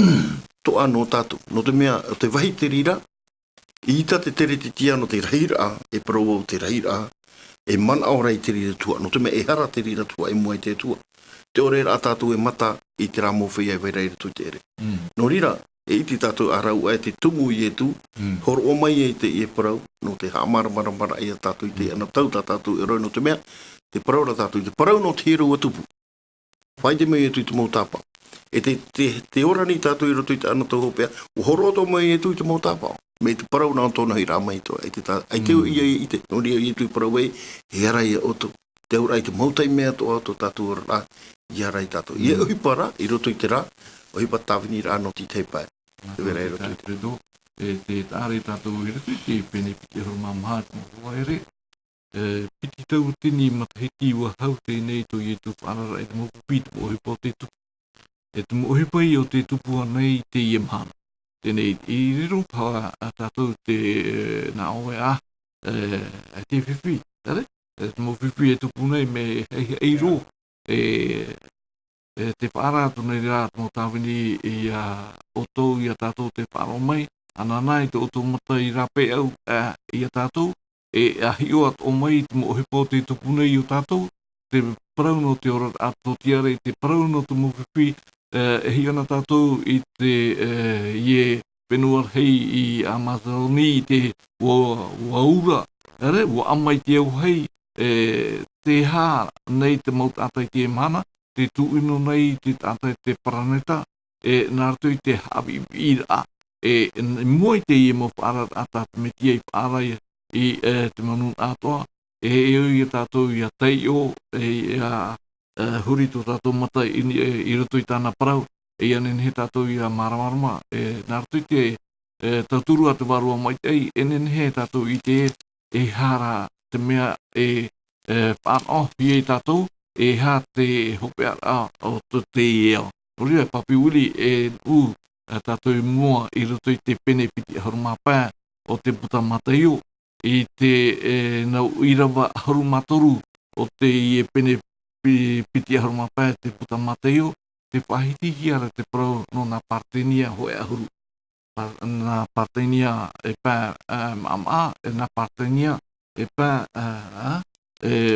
Speaker 5: to ano tātou. No te mea, te wahi te rira, i ita te tere te tia no te rahira, e parau au te rahira, e mana ora i te rira tua. No te mea e hara te rira tua, e mua i te tua. Te ore a tātou e mata i te rā mowhai ai wera i tu te ere. No rira, e iti tātou arau e te tumu i e tu, horo o mai e te i e parau, no te haamara i a tātou i te ana tau tātou e roi no te mea, te parau ra tātou i te parau no te hero atupu. Whai te mea e tu i te mau tāpau. E te ora ni tātou i roto i te ana tau hopea, o horo o mai e tu i te mau tāpau. Me te parau nā tōna hi rā mai toa. Ai te o ia i te, no ria i tu i parau e, he ara i a oto. Te ora i te mautai mea toa to tātou ora, i ara i tātou. I e ohipara, i roto i te rā, ohipa tāwini rā no ti teipai.
Speaker 3: Te tāre tātou e ratu, te pene piti horo mamahati mo ere. Piti tau tini matahiti ua hau tēnei to i e tupu anara e te mopu pitu mo ohipa o te tupu. E te mo ohipa i o te tupu anei te i emhana. Tēnei i riro pawa a tātou te nā oe a te whiwhi. Tare? Te mo whiwhi e tupu nei me hei ro. Te whaarātu nei rāt mo tāwini i oto i a tātou te whaaro mai, ananai te oto mata i rape au i a tātou, e ahi o at o mai te mo ohipo te tupu nei o tātou, te parau no te ora ato tiare, te parau no te mowhiwhi, e hi ana tātou i te ie penuar hei i Amazoni i te waura, wa amai te au hei, te hā nei te maut atai te mana, te tuino nei te tātai te paraneta, nā rato i te Haapiiraa, mua i te ie mo whaarat ata te metia i whaarai i te manun atoa, eo i a tātou i a teio, huri tō tātou mata i roto i tāna parau, e anen he tātou i a maramarama, nā rato i te tauturu a te warua mai tei, enen he tātou i te e hara te mea whaano i e tātou, e hā te hope ara o te eo. Oria, papi uli tātou i mua i roto i te pene piti harumapā o te puta mataio, i te nau irawa harumatoru o te i pene piti harumapā te puta mataio, te whahiti hiara te parau no nā partenia hoe ahuru. Nā partenia e pā mama, nā partenia e pā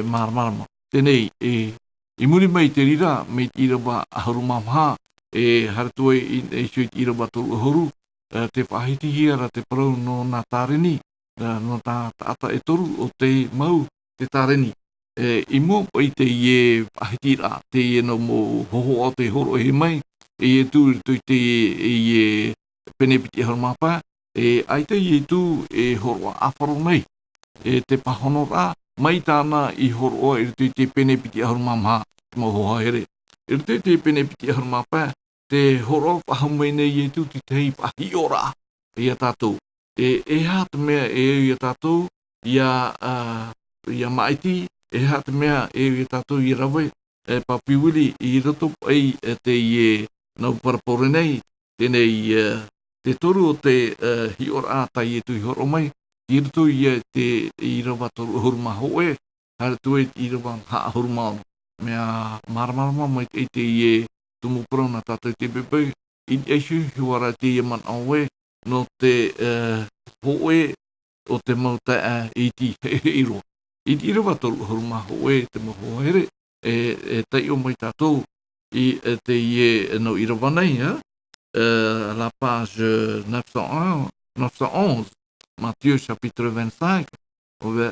Speaker 3: maramarama. Tēnei, i muri mai te rira, me te irawa aharu mamha, haratua i sui te irawa toru ahuru, te whahiti hiara te parau no nā tāreni, no tā ata e toru o te mau te tāreni. I mua i te ie whahiti rā, te ie no mo hoho o te horo e mai, e tūri tui te ie penepiti aharu mapā, ai te ie tū e horo a wharo nei, te pahono rā, mai tāna i horo i rute te penepiti aharu mamha, te mohoha here. I rute te penepiti aharu mapā, te horo whahamai nei e tu te tei pahi ora i a tātou. E hata mea e i a tātou, i a maiti, e hata mea e i a tātou i rawe, papiwili i roto ai te i nau parapore nei, tēnei te toru o te hi ora ātai e tu i horo mai, Irtu ia te irawa toru hurma hoe, hara tu e irawa haa hurma mea maramarama mai te te ie tumuprona tātou te pepe, i eishu hiwara te ia man awe, no te hoe o te mauta i ti iro. I irawa toru hurma hoe te mohohere, e tei o mai tātou, i te ie no irawa nei, la page 911, Matthieu chapitre 25,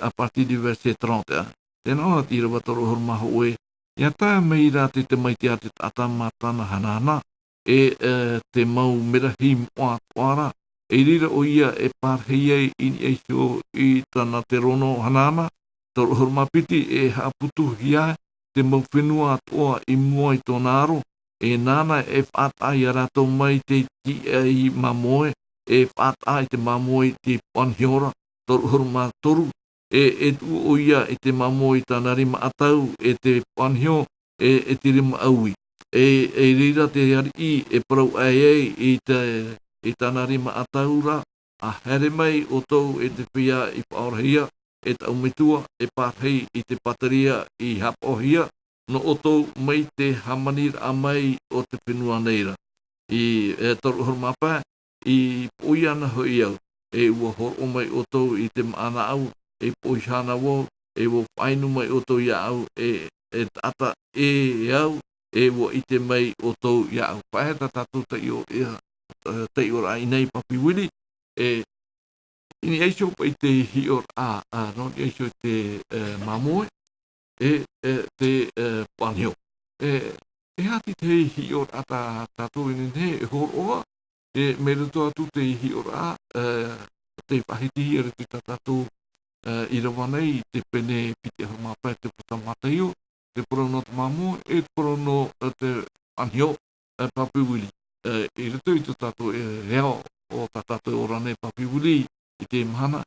Speaker 3: à partir du verset 30. Tēnā irawa toru hurma hoe, ia tā mei rā te mai te ate ata mātana hanana, te mau merahi moa, e rira o ia e pārhei ai ini eisio i tana te rono hanana, toru hurma piti e haaputu hia, te mau whenua atoa i mua i tōna aro, e nana e whātai a rātou mai te ti i mamoe, e whātai te mamoe te panhiora, toru hurma toru, e tu o ia e te mamoe tāna rima atau, e te panhio, e te rima aui. E rira te ari e parau ai i tāna rima ataura, a here mai o tau e te whia i whaorahia, e tau metua e pārhei i te pataria i hapohia, no o tau mai te hamanir a mai o te whenua neira. I toru hormapa, i pui ana hoi au, e ua horo mai o tau i te maana au, e pui hana wau, e ua whainu mai o tau ia au, e tata e au, e ua i te mai o tau ia au. Whaheta tatu te i ora i nei papi wili, ini eisho pa i te hior non eisho te mamoe, te panhio. E hati te hior ata tatu ini ne, e horoa, me ruto atu te hior te whahiti hira te tatu i rawanei, te pene pite hamapa, te putamataio, te porono te mamoe, te porono te panhio, papi wili. I ruto i te tatu e reo o tatu ora ne papi wili, i te mahana,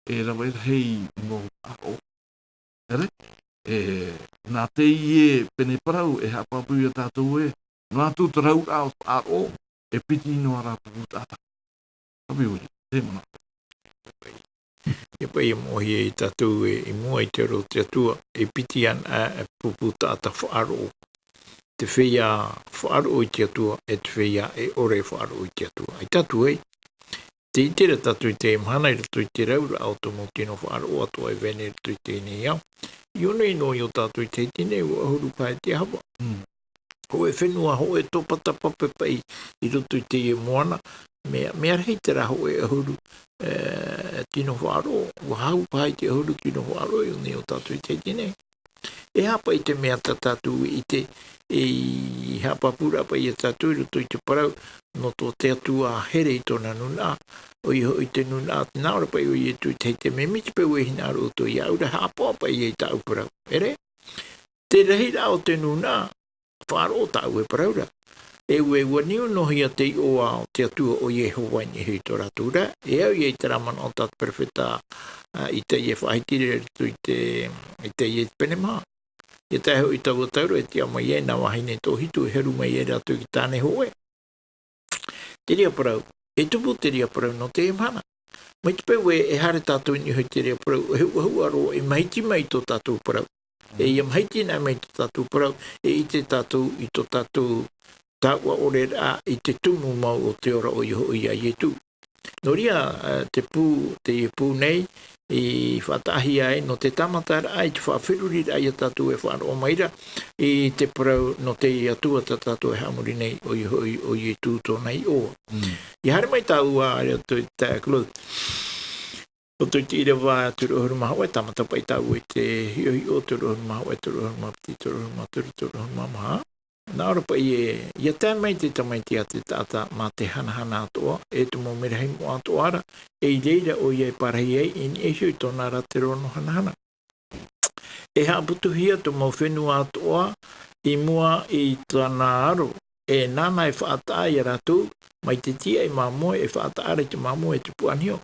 Speaker 3: e rawa hei mō aro. Ere? Nā te ie pene parau e hapapu i a tātou e, nā tū tarau au aro, e piti no ara pupu tāta. Papi uri, te mana.
Speaker 4: E pai mohi e tātou e mua i te ro te atua, e piti an a pupu tāta whaaro. Te whia whaaro i te atua, e te whia e ore whaaro i te atua. Ai tātou e, te itera tatu i te mhana i rato i te raura au tomo tino whaaro atua e vene rato i te nei au. Iono i no i o tatu i te tine ua ahuru pae te hawa. Ho e whenua ho e topata pape pai i rato i te e moana. Mea rei te ra ho e ahuru tino whaaro. Ua hau pae te ahuru tino whaaro i o tatu i te tine. E hapa i te mea tatatu i te e hapa pura pa i tatu i rato i te parau. No tō te atua here i tōna nuna, o i te nuna te naura pa i o i tu te te me miti pe ue hina aro tō i aura hapa pa i ta au parau. Ere? Te rehi rao te nuna, whāro ta ue paraura. E ue ua niu nohi a te i oa o te atua o i e howaini hui tō ratura. E au i e te raman o tāt perfeta i te i e whahitire tu i te i e penema. I te hau i tau o tauro e te ama i e na wahine tō hitu e heru mai e ratu ki tāne hoe. Te ria parau, e tupu te ria parau no te emana. Mai te pewe e hare tātou ni hui te ria parau, e hau aro e maiti mai tō tātou parau. E ia maiti nā mai tō tātou parau, e i te tātou i tō tātou tāua ore rā i te tumu mau o te ora o iho i a ietu. No ria te pū nei, i whatahi ai no te tamatara ai te whawhiruri ai a tātou e whaaro maira i te parau no te atua tātou e hamuri nei o i tū tōna i oa. I hare mai tāu a rea tui tā klod. O tui te ira wā turu ohuru maha wai tamata pai tāu e te hioi o turu ohuru maha wai turu ohuru maha piti turu ohuru maha turu ohuru maha. Nā ora pa ia tā mai te tamai te ate tāta mā te hanahana atoa, e tu mō merehei mo atoa ara, e i reira o ia e parahi ei, ini e hui tōna ra te rono hanahana. E haaputu hia tu mō whenua atoa, i mua i tōna aro, e nāna e whaatai a ratu, mai te tia e māmoe e whaataare te māmoe e te puanhio.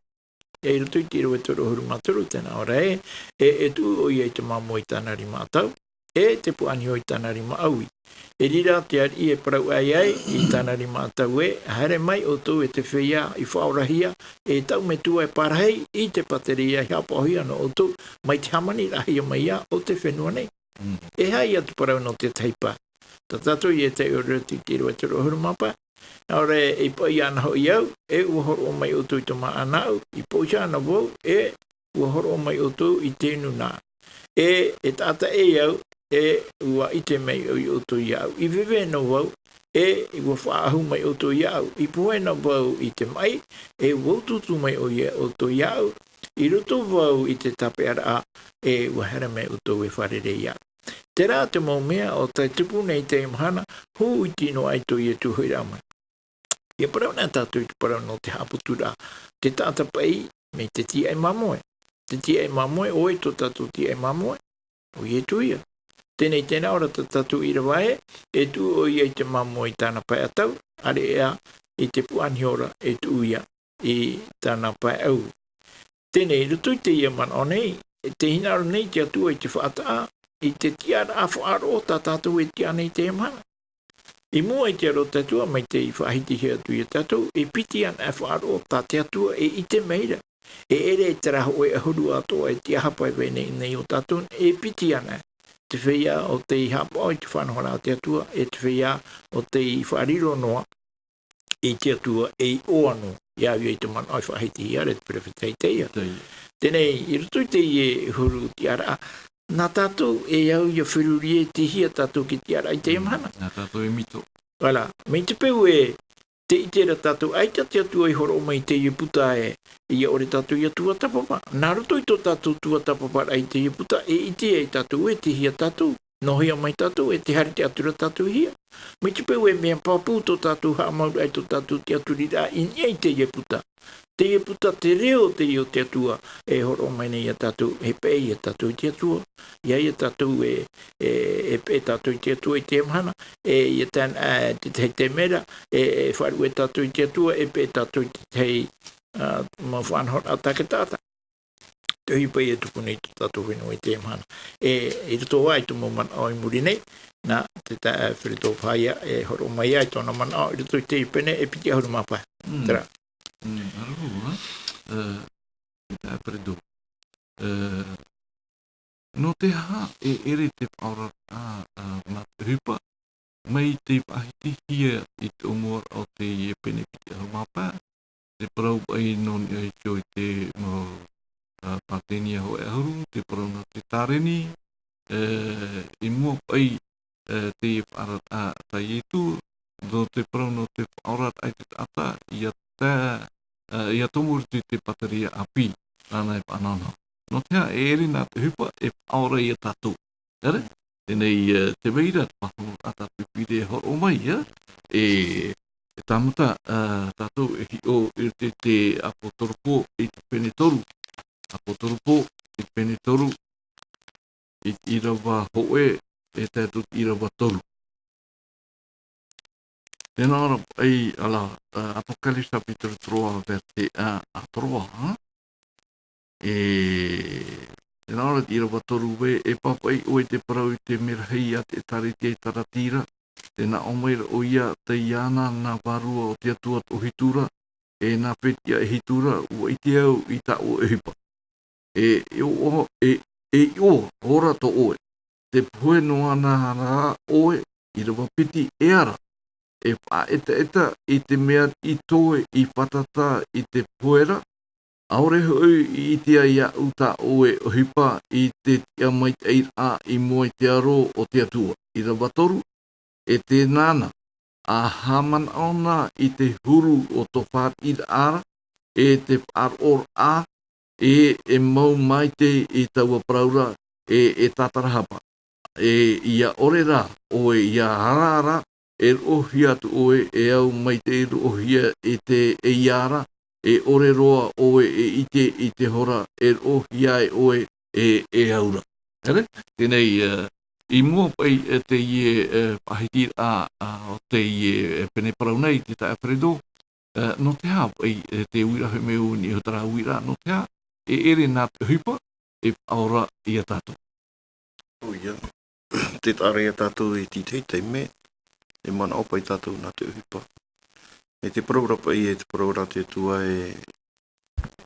Speaker 4: E i rato i tiro e toro huru maturu tēnā ora e tu o ia i te māmoe tāna ri mātau. e te puani o i tana rima aui. E rira te ari e parau ai i tana rima atau e, haere mai o tō e te whia i whaorahia, e tau me tua e parahei i te pateria i hapohia no o tō, mai te hamani rahi o mai o te whenua nei. E hai atu parau no te taipa. Ta tato i e te uroti ki rua te rohuru mapa. Ore i po i ana ho i au, e uahoro o mai o tō i toma anau, i po i ana wau, e uahoro o mai o tō i tēnu nā. E tata e au, e ua ite mai o tō i au. I vive no wau, e ua whaahu mai o tō i au. I puhe no wau i te mai, e waututu mai o tō i au. I roto wau i te tape ara, e ua hera mai o tō e wharere i au. Te rā te mau mea o tai tupu nei te imahana, hu i tino ai tō i e tuhui rama. Ia parau nā tātou i te parau no te haputura. Te tāta pai me te ti ai mamoe. Te ti ai mamoe, oi tō tātou ti ai mamoe. O i e tuia. Tēnei tēnā ora tā tātou i rawae, e tu o i te mamoe i tāna pai atau, are ea i te puani ora e tu ia i tāna pai au. Tēnei rutu i te ia man o nei, te hinaro nei te atua i te whaataa, i te tiara a whaaro tā tātou e tia nei te mana. I mua i te aro tatua mai te i whahiti hea tu i tātou, e piti an a whaaro tā te atua e i te meira. E ere e teraho e ahuru atoa e tia hapai wene nei o tātou, e piti ana. Te whia o te i hapa o te whanahora te atua, e te whia o te i whariro noa, e te atua e i oano, ia i te man oi whahiti hea, re te perewhetei teia. Tēnei, i rutu te i e huru tiara, nā tātou e au ia whiruri e te hia tātou ki tiara i te imahana.
Speaker 3: Nā tātou e mito.
Speaker 4: Wala, mei te peu e te itera tātou aita te atua i horo mai te i puta e ia ore tātou i atua tapapa. Nā roto i tō tātou tua tapapa ai te i puta e ite e tātou e te hia tātou. Nohia mai tātou e te hari te atura tātou hia. Mei te peu e mea papu tō tātou haa mauru ai tō tātou te aturira i niai te i puta. Te i puta te reo te i o te atua e horo mai nei a tātou he pe i a tātou i te atua. Ia i a tātou e pe tātou i te atua i te amhana. E i a tan te te mera e wharu e tātou i te atua e pe tātou i te mawhanhor a taketata. Te hi pai e tupu nei tō tātou whenua i te amhana. E roto ai tō man au i muri nei. Nā te whirito whaia e horo mai ai tōna man au i roto i te i pene e piti ahuru mapa. Tera.
Speaker 3: Arroa, te apredo. No te ha e ere te paura nā te hupa, mai te pahiti hia i te umor o te e pene piti ahuru mapa, te parau ai non i tio i te patenia ho e ahuru, te parau na te tareni, i mua pai te e whaara tai etu, do te parau no te whaorat ai te ata, ia tomuru te pataria api, rāna e whanana. No tea e ere nā te hupa e whaora i a tātou. Ere? Tēnei te weira, pahu ata te pire horo mai, e tāmuta tātou e hi o te apotoropo i te penetoru. Apotoropo i te penetoru i irawa hoe e tātou irawa toru. Tēnā ora ai ala Apocalypse capítulo 3 verset 1 à 3. Tēnā ora irawa toru we e papai oe te parau i te mirahei a te tariti e taratira. Tēnā omaira o ia te iana nā warua o te atua o hitura. E nā petia e hitura ua i te au i ta o e hipa. Ora to oe. Te pue noa nā rā oe i rawa piti e ara. E wha eta i te mea i toe i patata i te puera. Aore hui i tia ia uta oe o hipa i te tia mai te a i moe te aro o te atua. I rawa toru e te nana. A haman ona i te huru o to whaat i ara. E te whaar a. E mau mai te i taua praura. E tatarahapa. Ia ore rā oe ia harara. E rohia tu oe e au mai te rohia e te e iara, e ore roa oe e ite hora, e rohia e oe e aura. Ere? Tēnei, i mua pai te ie Haapiiraa o te ie pene parau nei, te tae fredo, no te hā pai te uira he meu ni hutara uira, no te hā, e ere nā te hupa, e aura i a tātou.
Speaker 5: Oh, yeah. te tare a tātou e titei teime, e mana opa i tātou nā te uhipa. E te praura pa i e te praura te tua e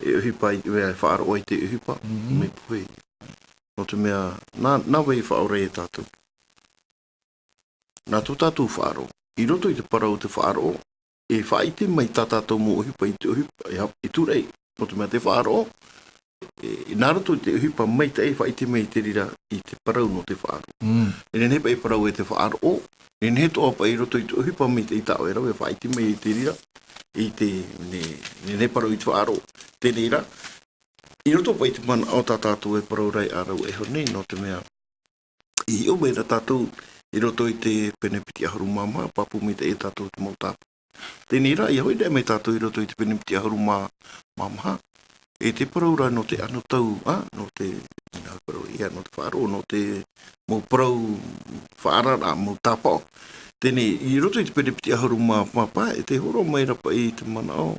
Speaker 5: uhipa i e whaaro i te uhipa, me puhe. No te mea, nā wei whaore e tātou. Nā tō tātou whaaro, i roto i te parau te whaaro, e whaite mai tā tātou mo uhipa i te uhipa, i tūrei, no te mea te whaaro, nā roto i te uhipa mai te e whaite mai te rira i te parau no te whaaro. E nen hepa e parau e te whaaro, nen he toa pa i roto i te uhipa mai te i tāo e rau, e whaite mai i te rira, i te, nen he parau i te whaaro, te rira. I roto pa i te mana o tā tātou e parau rai a rau e honei, no te mea, i o mea tātou, i roto i te pene piti aharu mama, papu me te e tātou te mautapu. Tēnei rā, i hoi rea me tātou i roto i te pene piti aharu mama, e te paraura no te anu tau, no te, no te whaaro, no te mau parau whaarara, mau tāpao. Tēnei, i roto i te pene piti aharu mama, e te horo mai rapa i te mana o.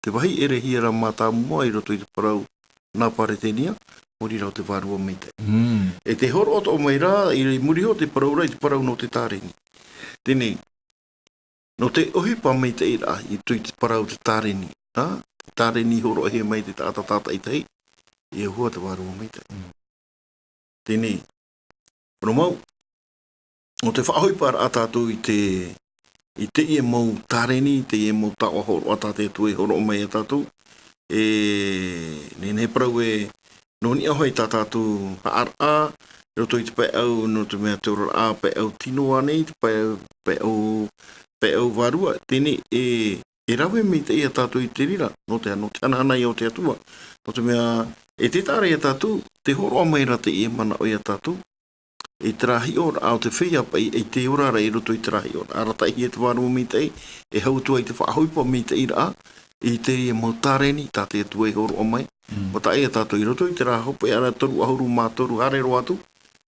Speaker 5: Te wahi ere hiera mātā mua i roto i te parau nā pare tēnia, muri rau te wārua mei te. E te horo oto o mai rā, i muriho te paraura i te parau no te tārengi. Tēnei, no te ohipa mei te ira, i tui te parau te tārengi. Te tārengi horo he mai te tātata i tei, i hua te wārua mei te. Tēnei, pono mau, no te whahoipara a tātou i te ie mau tāreni, te ie mau tawa horo a tātou tue horo o mai a tātou. Nen he parau e noni ahoi tā tātou haara, roto i te pai au, no te mea te ora a, pai au tino anei, te pai au varua. Tēnei e rawe mei te ia tātou i te rira, no te anahana i o te atua. No te mea, e te tāre a tātou, te horo a mai ra te ie mana o ia tātou. E trahi ora au te whia pai, e te ora ra i roto i trahi ora. Arata i e te wārua mei te e hautua i te whaahoipa mei te ira, i te ia mau tāreni, tā te atua e horo o mai. Mo ta e tātou i roto i te rā hope ara toru ahuru mā toru harero atu,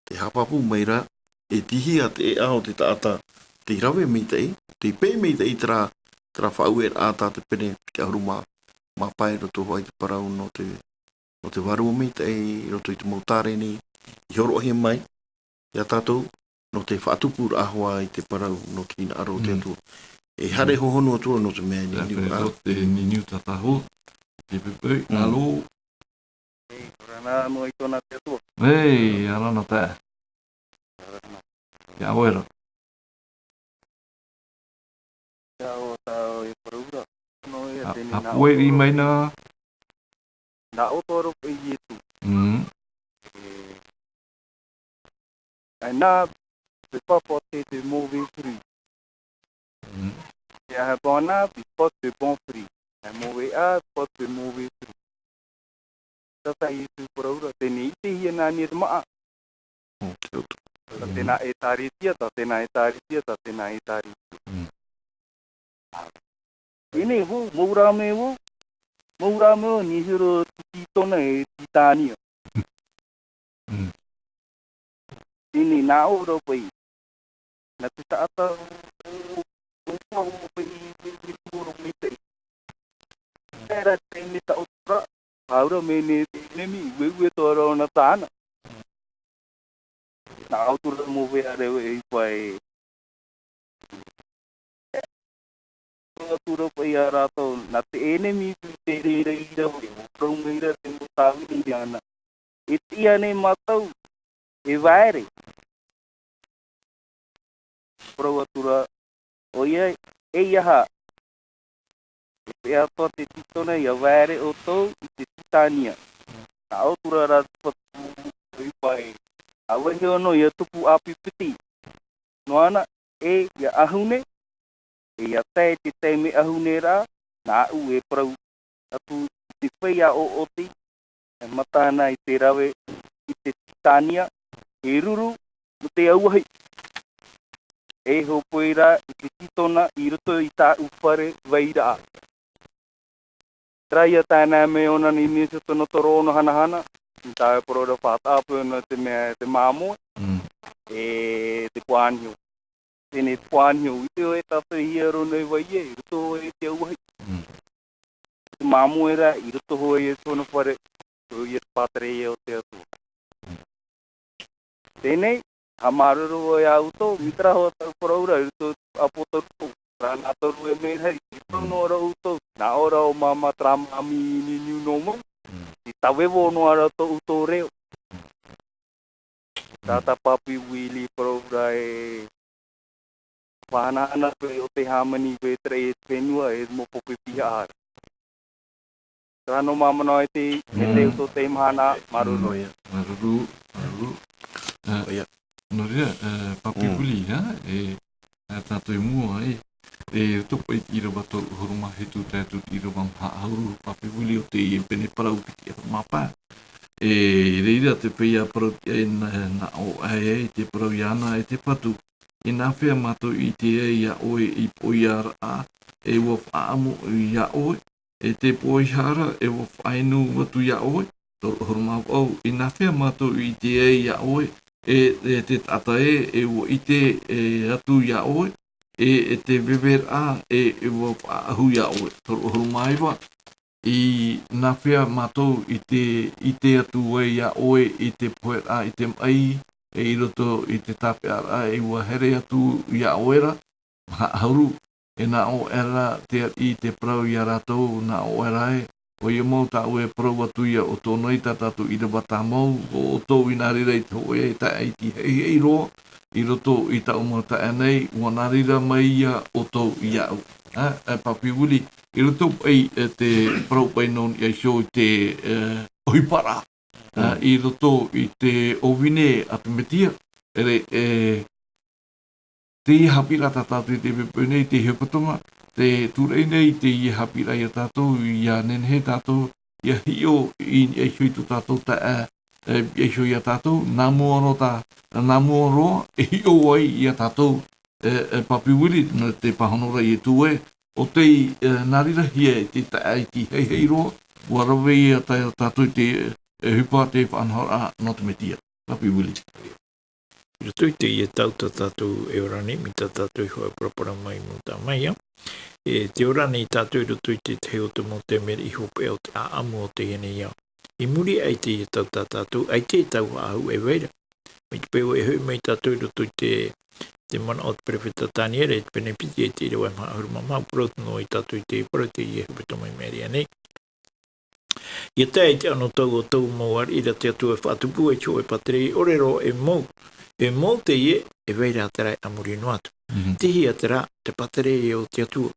Speaker 5: te hapapu mai rā, e tihia te e aho te tāta, te rawe mei te pē mei te i te rā whauer a tā te pene te ahuru mā pai roto hoi te parau no te warua mei te roto i te mau tāreni, i horo ahi mai, ia tātou, no te whaatupur ahoa i te parau no te ina aro te atua. E hare hohono atua no te mea ni niu aro.
Speaker 3: Te ni niu tataho, te pepe, alo.
Speaker 7: Rana mo i tōna te atua.
Speaker 3: Hei, arana tā. Ia oera.
Speaker 7: Ia o tāo e paraura. No e tēni nā
Speaker 3: Apueri mai nā.
Speaker 7: Nā o tōro pe i etu. Ai nā te papa te mauvais fruit. Ia he bon arbre, il porte de bons fruits. Un mauvais arbre porte de mauvais fruits. Tata i tu paraura, tēnei i te hia nā ni e te maa. Ta tēnā e tāritia, ta tēnā e tāritia, ta tēnā e tāritia. Tēnei ho, maurame ho, ni hiro titi tona e titania. Tēnei nā o rau pai. Nā te taata o pai i koro me te. Tēra tēnei ta o tura. Haura me ne tēnemi, ue tōra o nā tāna. Nā autura mo wea reo e pai. Autura pai a rātou, nā te enemi te reira i rau e praunga i rau te mo tāwini i ana. E tia ne matau, e vaere. Prau atura, o ia, e iaha. E pea toa te titona i a vaere o tau i te titania. Nā autura rā patu i pai. A wahi ono i a tupu api piti. No ana, e ia ahune, e ia tae te teime ahune rā, nā u e prau atu i te whaia o oti, e matana i te rawe i te titania, e ruru o te auahi. E hopoira i te titona i roto i tā upare waira. Traia tāna me ona ni nisa tono toro ono hana, i tā e poro whātāpu no te mea te māmoa, e te puanhiu. Tēnei te puanhiu, i te o e tātou hiero nei waie, i roto ho e te auahi. Te māmoera, i roto ho e tono whare, i te pātere e o te atua. Tēnei, Hamaruru e auto, mitra ho tau praura, ito apoto tu. Rana toru e me hei, ito no ora uto. Na ora o mama tramami ni niu nomo. I tawewo no ara to uto reo. Tata papi wili praura e whana ana pe o te hamani pe tre e whenua e mo pope pihara. Rano mama no e te uto te mahana maruru.
Speaker 3: Maruru. No rea, papi wili, tātou i mua e tupo i tira bato huruma he tu tātou tira wang hauru papi wili o te i pene parau piti a mapa. E reira te peia parau na o ai te parau i ana e te patu. I nā whea mato i te e ia oe i poi ara a e ua whaamu i ia oe. E te poi hara e ua whainu watu ia oe. Toro huruma au i nā whea mato i te e ia oe. E te tata e ua i te atu ia oe. E te beber a e ua whaahu ia oe. Toro huruma iwa. I nā whea mato i te atu e ia oe i te poe a i te mai. E i roto i te tape ara e ua here atu ia oera, hauru, e nā o era i te prau i a rātou, nā o era e, o i mau tā ue prau atu ia o tō noi tātou i rewa tā mau, o tō i nā rira i tō e tā e ti hei roa, i roto i tā umau tā e nei, ua nā rira mai ia o tō i au. E papi wuli, i roto pai te prau pai non i aisho i te oipara. I roto i te ovine a te metia, te i Haapiiraa tātou i te pepene i te hepatonga, te tūrei nei te i Haapiiraa i a tātou, i a nenhe tātou, i a hio i eisho i tō tātou ta eisho i a tātou, nā mua roa, e hio ai i a tātou, papi wili, te pahonora i e tūe, o te nārira hia i te ta aiti hei roa, ua rawe i a tātou te hupa te whanhora no te metia. Papi wili.
Speaker 4: I roto i te i e tau tātou e orani, mi tā tātou i hoa propara mai mo tā mai a. E te orani i tātou i roto i te heo te mo te meri i hope o te aamu o te hene iau. I muri ai te i e tau tātou, ai te tau ahu e weira. Mi te peo e hui mai tātou i roto i te mana o te prefeta tāniere, e te pene piti e te rewa maha huruma mau proto no i tātou i te prote i e hupeto mai meri anei. Ia tai te ano tau o tau mauar ira te atu e whaatupu e cho e patere orero e mou. E mou te ie e weira atarai amuri no atu. Tihi atara te patere e o te atua.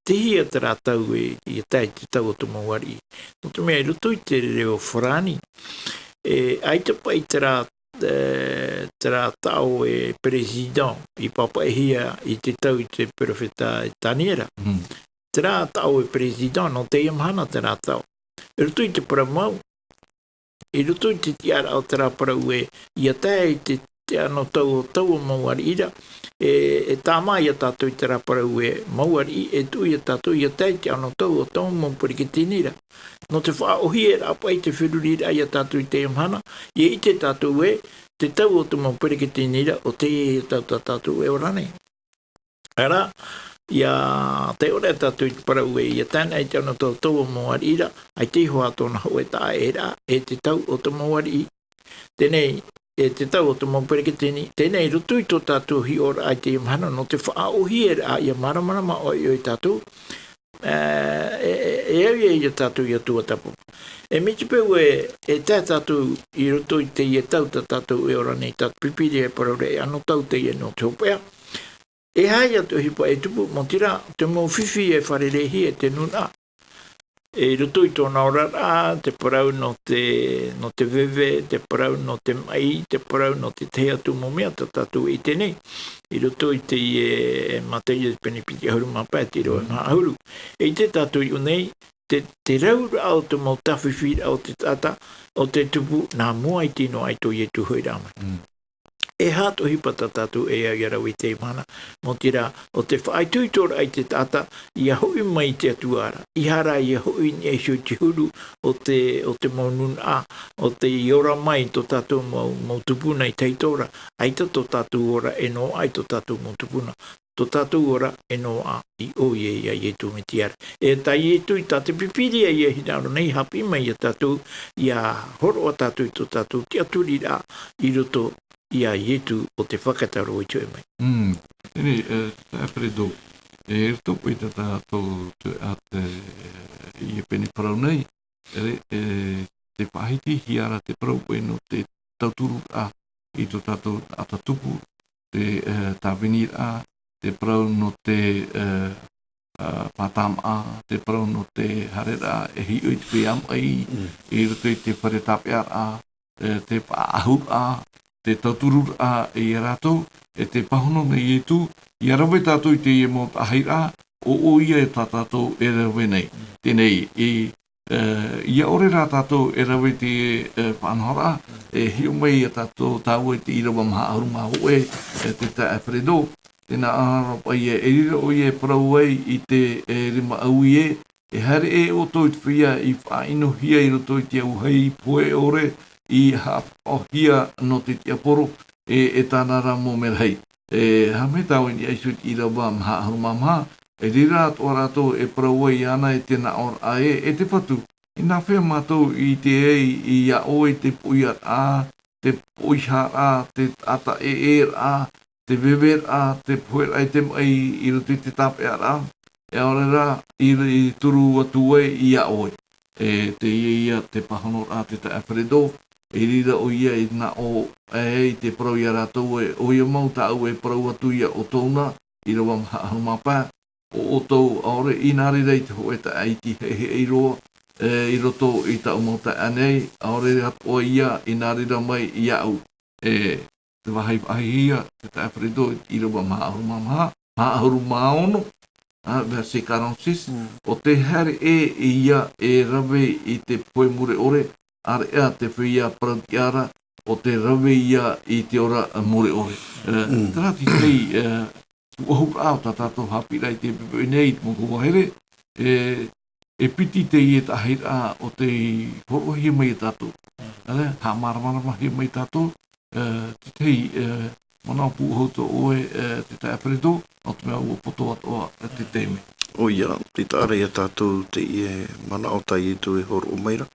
Speaker 4: Tihi atara tau e ia tai te tau o tau mauar i. No te mea i roto i te reo wharani. Ai te pai tera tau e president i papa e hia i te tau i te profeta Taniera. Tera tau e president no te iamhana tera tau. I roto i te paramau, i roto i te tiara o tera parau e ia tai te ano tau o mauari ira, e tāma ia tātou i tera parau e mauari e tu ia tātou ia tai te ano tau o tau maupari ke tinira. No te wha ohi e rapa i te whirurira ia tātou i te amhana, i te tātou e te tau o te maupari ke tinira o te tātou e orane. Ara, ia te ora tātou i te parau e ia tāna i te ano tau o mauari ira, ai te hoa tōna hau e tā e rā, e te tau o te mauari i. Tenei, e te tau o te maupere ke tēni, tēnei rutu i tō tātou hi ora ai te imahana, no te whaohi e rā ia maramarama o i tātou, e au i a tātou i atua tapu. E miti peu e tā tātou i rutu i te i e tau tātou e ora nei tātou pipiri e paraure e ano tau te i e no te hopea. E hai atu hipa e tupu mo tira, te mō whiwhi e wharerehi e te nuna. E rutu i tōna ora rā, te parau no te vewe, te parau no te mai, te parau no te te atu mo mea tātou i tenei. I rutu i te e matei e penipiti ahuru mapa e te roa ngā ahuru. E te tātou i unei, te raura au te mau tawhiwhira o te tata, o te tupu, nā mua i tino ai tō i e tuhui rāma. E hāto hipata tātou e au iarau i te mana, mo tira o te whaituitora ai te tata, i a hui mai te atuara, i hara i a hui ni e shu te huru o te maunun a, o te iora mai tō tātou mau tupuna i teitora, ai tō tātou ora e no ai tō tātou mau tupuna. Tō tātou ora e no a i o ie ia i e tū me tiara. E tai e tū i tātou pipiri e ia hinaro nei hapi mai i a tātou, i a horo a tātou i tō tātou te aturi rā i roto ia ietu o te whakataro i tue mai.
Speaker 3: Tēnei, Alfredo, e tupu i tātou te i e pene parau nei, te whahiti hiara te parau e no te tauturu a i tō tātou atatupu, te tāwenir a, te parau no te pātam a, te parau no te harera e hi oi te whiam ai, i roto i te wharetapear a, te pāahu a, te tauturu a i rātou, e te pahono nei e tū, i arawe tātou i te i mō Tahitienne, o ia e tātou e rawe nei. Tēnei, ia ore rā tātou e rawe te whanhora, e hio mai a tātou tāua i te irawa maha aruma hoe, te Alfredo, tēnā arapa ia, e rira o ia parau ai i te rima au ie, e hare e o tō i te whia i whaino hia i roto i te auhei poe ore, i hapahia no te tiaporo, e tāna rā mō merhei. Ha me tau i aisu i rawa maha aruma maha, e rira atua rātou e parau ai ana e tēnā or a e te patu. I nā whea mātou i te ei i a oi te puiat a, te puiha a, te ata e a, te vever a, te puer ai te mai i roto i te tape a, e ore rā i turu atu ai i a oi. Te ia te pahanor a te Alfredo, e rira o ia i nā o i te parau i a rātou e o ia mau tāu e parau atu ia o tōna, i rawa maha aruma pā, o tau aore i nāre rei te hoe ta aiti he i roa, i roto i ta umauta anei, aore atua ia i nāre ra mai i au. Te wahai ia, te Alfredo i rawa maha aruma ono, verse 46, o te hare e ia e rawe i te poe mure ore, are ea te whia paratiara, o te rawe ia i te ora mure ore. Trati tei, uahu rāo tātou Haapiiraa i te pepe nei, mōku wahere, e piti te i e Tahitienne o te horo hi mai tātou. Ha maramarama hi mai tātou, te tei, mana pu hauta oe te Alfredo, o te mea ua poto atoa te teme.
Speaker 5: O ia, te tāre a tātou te i e mana o tai e tu e horo o meira.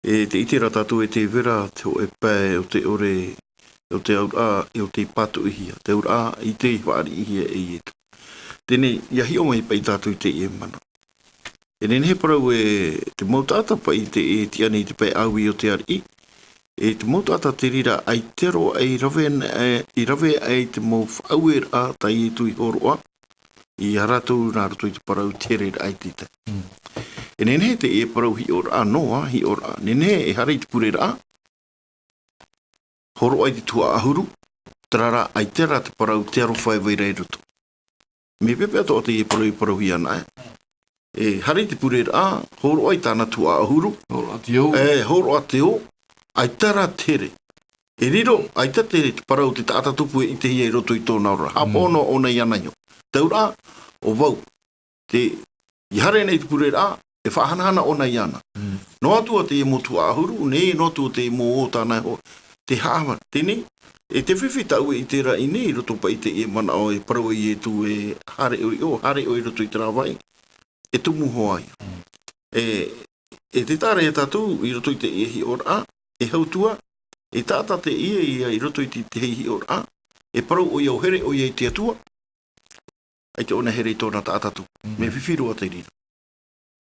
Speaker 5: E te itira tātou e te vera, te o e pē o te ore, o te aura, o te patu ihia, te aura i te whaari ihia e i etu. Tēnei, ia hi o mai pai tātou i te i e mana. E nene parau e te mautata pai te e ti ane i te pai aui o te ari, e te mautata te rira ai tero ai rawe ai te mau whauer a tai e tui horoa, i haratou nā roto i te parau tere ai tita. E nene te e parau hi ora noa, hi ora, nene e hara i te pure rā, horo ai te tua ahuru, trara ai tera te parau te aro whai vai rei roto. Me pepe ato o te e parau hi ana e hara i te pure rā, horo ai tāna tua ahuru, horo a te o, ai tera tere. E riro, ai ta te parau te tātatupu i te hia i roto i tōna ora, hapono o nei anaio. Taura, o vau, i hara nei te pure rā, e whahanahana o nei ana. No atua te e mo tua ahuru, no atua te e mo o tāna ho, te hawa, tēnei, e te whiwhi tau i te ra i nei, roto pa i te e mana o e parau i e tu e hare o i roto i te rawai, e tumu hoai. E te tāre e tātou i roto i te e hi ora, e hautua, e tāta te i roto i te hi ora, e parau o iau here o iei te atua, ai te ona here i tōna tātatu, me whiwhiroa te rira.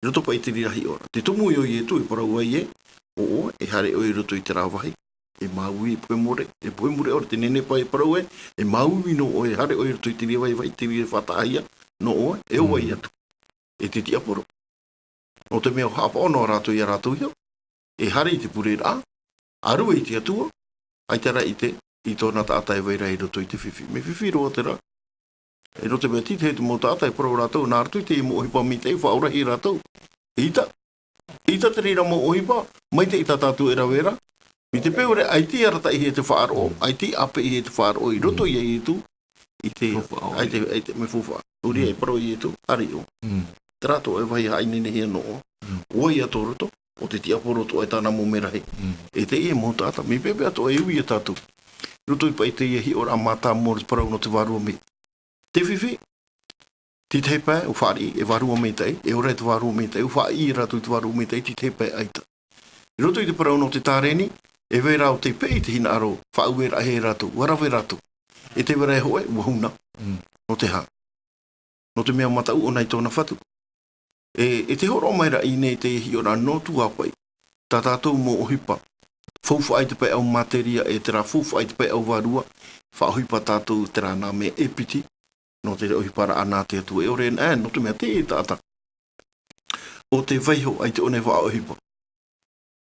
Speaker 5: I roto pa i te rira hi ora. Te tumu i o i e tu, e parau ai e hare o i roto i te rawai, e maui e poe mure ora, te nene pa e parau e maui no o e hare o i roto i te rira vai, te rira whataahia, no o e o ai atu. E te tiaporo. O te mea hapa ono rātou i a rātou hiau, e hare i te pure rā, aru i te atua, ai tera i tōna tātai vai rei roto i te whiwhi. Me whiwhi roa te rā. E roto mea tite he te mō tātai parau rātou, nā rātou i te i mo ohipa mi te whaura hi rātou. Ita te rira mo ohipa, mai te ita tātou e rawera. Mi te peore, ai ti arata i he te whaaro, ai ti ape i he te whaaro, i roto i e tu, i te, ai te me fuwha. Uri e parau i e tu, ari o. Trato e vai hainene hea no o ia tō roto, o te tiaporo to ai tāna mō merahe. E te e mō tāta, mi pepe ato e ui e tātou. Roto i pai te e hi ora mātā mōre parau no te warua me. Te whiwhi, ti te pai o whari e warua me tei, e ora e te warua me tei, o whai i rato i te warua me tei, ti te pai aita. Roto i te parau no te tāreni, E vera o te pe te hina aro, whaauera he ratu, warawe ratu. E te vera e hoe, ua huna, no te ha. No te mea matau o nei tōna whatu. E te horo mai ra i nei te hi ora notu apai. Tā tātou mō ohipa. Faufa ai te pai au materia e tera faufa ai te pai au warua. Whaohipa tātou tera nā mea epiti. No te ohipara anā te atu e ore no te mea te e tāta. O te vaiho ai te one whaohipa.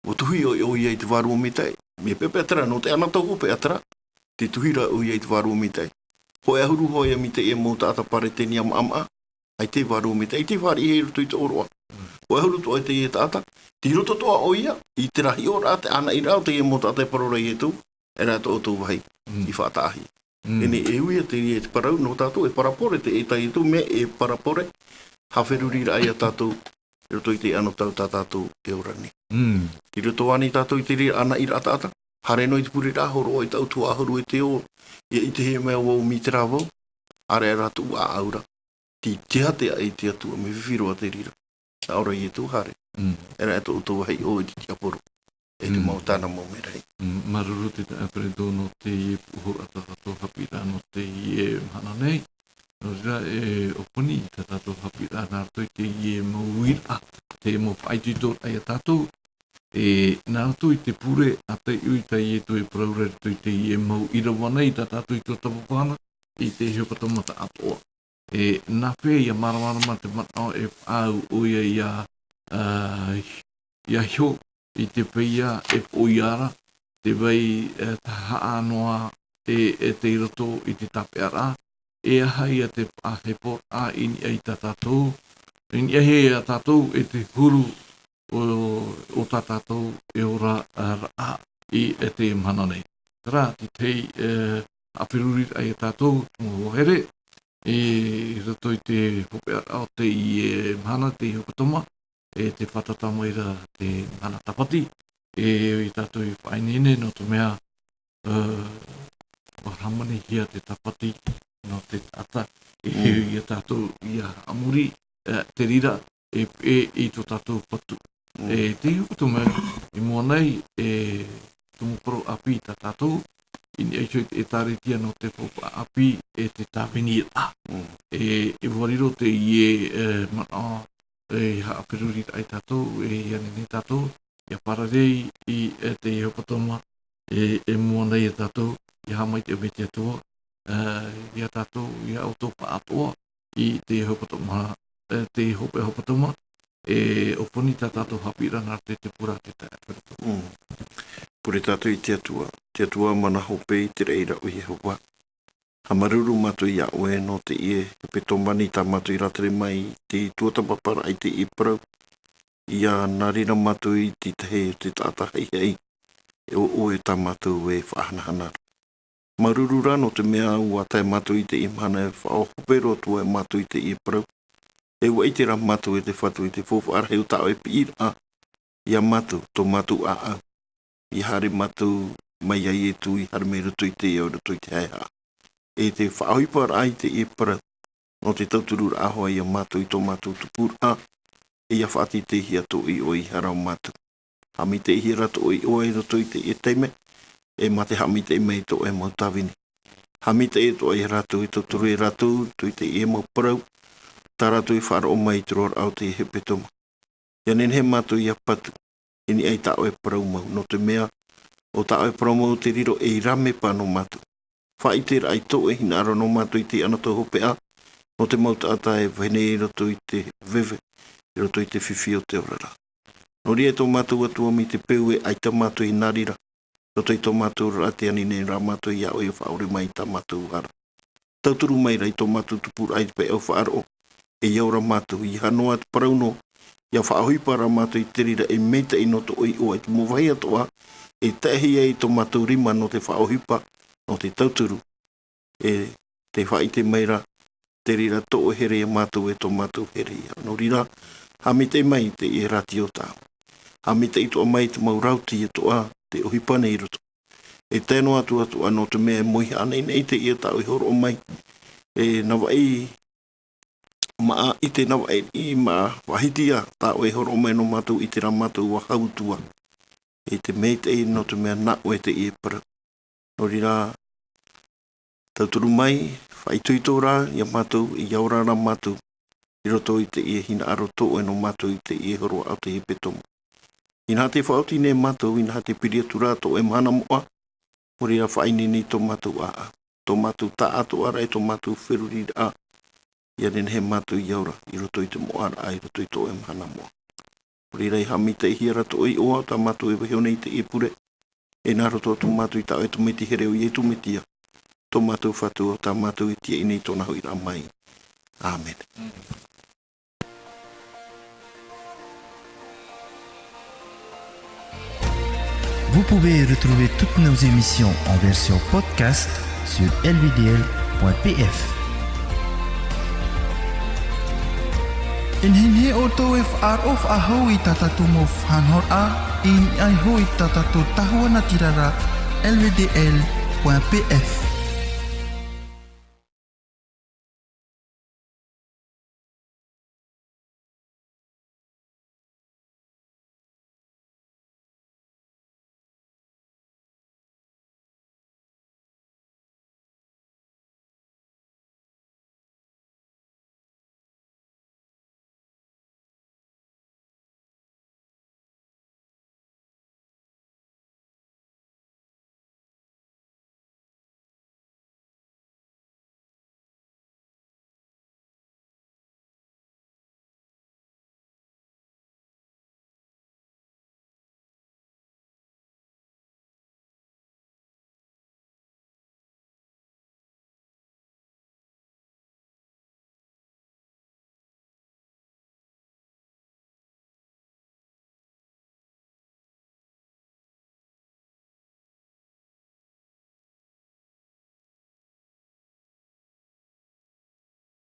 Speaker 5: O tuhi o iei te warua mitai. Me pepe atara, no te anatau ope atara. Te tuhira o iei te warua mitai. Hoi ahuru hoi a mitai e mō tāta pare tēni ama. Ai te warua mitai. I te whari e rutu i te oroa. Hoi ahuru to ai te e tāta. Ti roto toa o ia. I te rahi o rā te ana i rao te e mō tāta e parora i e tu. E rā to o tō wahi. I whātāhi. Ene e uia te rie te parau no tātou e parapore te e tai tu me e parapore. Hawheruri ra ai a tātou. I roto i te ano tau tā tātou e orani. Ti roto ani tātou i te rie ana i rā tāta. Hare no i te puri rā horo i tau tu ahuru e te o. I te he mea wau mi te rā wau. Are rā tu a aura. Ti te hate ai te atua me whiwhiroa te rira. Aura i e tu hare. E rā tō tō hei o i te tiaporo. E te mau tāna mau me rei.
Speaker 3: Maruru te aperedo no te i puho atatato Haapiiraa no te i e mana nei. No rea e oponi i tatato Haapiiraa nā toi te i e mauira. Te e mo whaitito ai a tātou. E nā to i te pure a te ui tai e to e praurere to i te i e mauira wana i tātou i tō tapapana i te heopatamata atoa. E nā whea i a maramarama te matao e au o ia i a hio i te peia e oiara te vai taha anoa e te roto i te tapeara e ahai a te ahepo a ini ai tātou ini ai a tātou e te huru o tātou e ora a i e te mana nei. Tara, ti tei apiruri ai a tātou mō here e roto i te hopea o te i e mana te hukatoma e te whatatama ira te mana tapati e i tātou i whainene no te mea waramani hia te tapati no te tata e i a tātou i a amuri te rira e tō tātou patu. E te hukatoma i mua nei e tumuporo api tā tātou ini ai e tāretia no te popa api e te tāwenira. E wariro te i e mana e haaperuri ai tātou e ianene tātou ia pararei i te hopatoma e mua nei e tātou i hamai te wete atua ia tātou ia autopa atua i te hopatoma te hopatoma e oponi tā tātou Haapiiraa nā te pura te tātou.
Speaker 5: Pure tātou i te atua mana hope i te reira o Yehova. Ha maruru matu i a oe no te ie, he petomani tā matu i ratere mai, te tuatapapara ai te i parau. Ia narira matu i te tehe o te tāta hei hei, e o oe tā matu e whahanahana. Maruru rā no te mea ua tai matu i te imana e whaohopero tua e matu i te i parau. E ua i te rā matu e te whatu i te fofu arheu tāo e pira. Ia matu, tō matu a au. I hare matu mai ai e tu i hare me rutu i te eo rutu i te haiha. E te whaohipara ai te e para no te tauturura ahoa i a matu i tō matu tupura e ia whaati te hia to i o i harau matu. Hami te hia rato i o i rutu i te e teime e mate hami te mei to e mau tawini. Hami te e to i rato i tōturu i rato tu i te e mau parau tā rato i whara o mai tror au te he petoma. Ia nen he matu i a patu. Ini ai tāo e parau mau, no te mea o tāo e parau mau te riro e rame pa no matu. Whai te rai tō e hinaro no matu i te anato hopea, no te mau tāta e vene i roto i te veve, i roto i te whiwhi o te orara. No ria tō matu atua mi te peu e ai tā matu i narira, roto i tō matu rati ani nei rā matu i au e whaore mai tā matu hara. Tauturu mai rai tō matu tupura ai te pe au whaaro, e iaura matu i hanoa te parau no, ia whaahupara matu i te rira e meita i noto oi oa i te mowai atoa e tehi e i tō matu rima no te whaahupa no te tauturu e te whai te meira te rira tō here e matu e tō matu here ia. No rira, hami te mai te e rati o tāu. Hami te i tō mai te maurauti e toa te ohipane i roto. E tēno atu no te mea mohi anei nei te ia tāu i horo o mai. E nawai maa i te nawa e i maa wahitia tā o e horo mai no matu i te ramatu wa hautua. e te meit e no te mea na o e te e para. No rira, tauturu mai, whaituito rā, ia mātou, i aura rā mātou, i roto i te e hina aroto e no mātou i te e horo au te hepe tomu. Ina te whaoti ne mātou, ina te piria tura to e mana moa, o rira whaini ni tō mātou a. Tō mātou ta ato ara e tō mātou whiruri a. Ia nen he mātou i aura, i roto i te moa ara, i roto i tō e mana moa. O rira i hamita i hiara to i oa, ta mātou e wahione i te e pure, e nā roto tō mātou i tau e tumeti hereo i e tumetia. Tō mātou whatua, ta mātou i tia inei tōna hui rā mai. Amen.
Speaker 1: Vous pouvez retrouver toutes nos émissions en version podcast sur lvdl.pf.
Speaker 2: In hinhe o tō e whaarof a hau i tatatu mo whanhor a, in ai hoi tatatu tahua na tirara lvdl.pf.